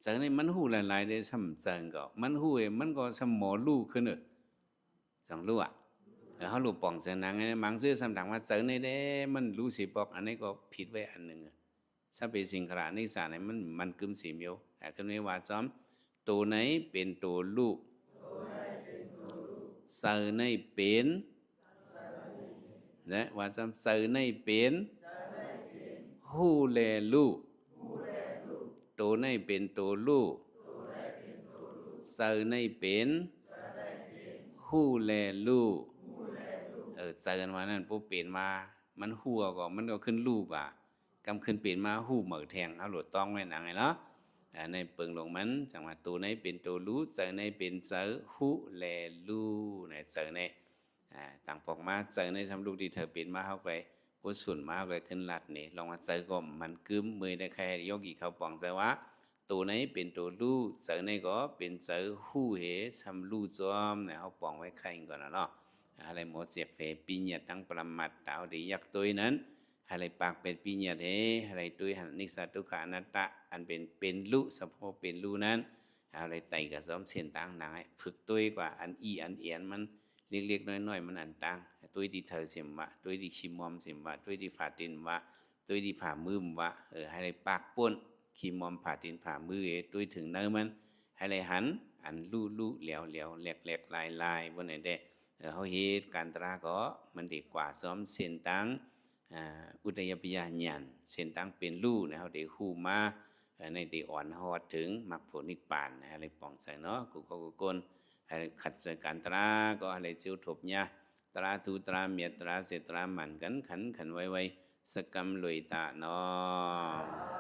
เสือในมันหูหลายๆได้ซ้ำเสือก็มันหูมันก็สมอลูกขึ้นสองลูกเขาลูกป่องเสือหนังไงมังซื้อสำดังว่าเสือในเด้มันรู้สิบอกอันนี้ก็ผิดไว้อันหนึ่งถ้าเป็นสิ่งขรานิสาในมันกึมสีเมียวแต่ขึ้นไว้ว่าจอมตัวไหนเป็นตัวลูกเสือในเป็นนะว่าจำเสือในเป็นหูแลลูกตัวในเป็นตัวลูกเสือในเป็นหูแลลูกเจอกันมานั่นปุ๊บเปลี่ยนมามันหัวก็มันก็ขึ้นลูกก กำขึ้นเป็นมาหู้เหมือแทงเอาหลุดต้องไว้หนังไงเนาะในเปิงลงมันจังว่าตัวในเป็นตัวรู้เจอในเป็นเจอหู้แลรู้ในเจอในต่างปอกมาเจอในทำลูกที่เธอเป็นมาเข้าไปผู้สุนมาเข้าไปขึ้นลัดนี่ลองมาเจอก็มันกึ้มมือได้แค่ยกอีเขาปองเจอว่าตัวไหนเป็นตัวรู้เจอในก็เป็นเจอหู้เหทำรู้จอมเนี่ยเขาปองไว้ใครก่อนนะเนาะอะไรหมดเสียเฟปีเนียตั้งประมัดดาวดียักษ์ตัวนั้นอะไรปากเป็นปีเนียเฮอะไรตัวหันนิสัตตุขานัตตะอันเป็นรู้สะโพเป็นรู้นั้นอะไรไตกับซ้อมเส้นต่างหนังฝึกตัวกว่าอันอีอันเอียนมันเล็กๆน้อยๆมันอันต่างตัวที่เธอเสียมวะตัวที่ชิมอมเสียมวะตัวที่ฝาตินวะตัวที่ผ่ามือมวะอะไรปากป้นขีมอมผ่าตินผ่ามือตัวถึงเนื้อมันอะไรหันอันลู่เหลียวแหลกลายบนไหนได้เขาเหตุการตราก็มันดีกว่าซ้อมเส้นต่างอุทยพยาญาณเส้นต่างเป็นลู่นะเขาได้คู่มาในตีอ่อนหอดถึงมรรคผลนิพพานอะไรปองใส่เนาะกูก็กูกลอะไรขัดเจอการตราก็อะไรเจียวถบเนี่ยตราทูตราเมียตราเสตรามันกันขันไว้สกรรมลุยตาเนาะ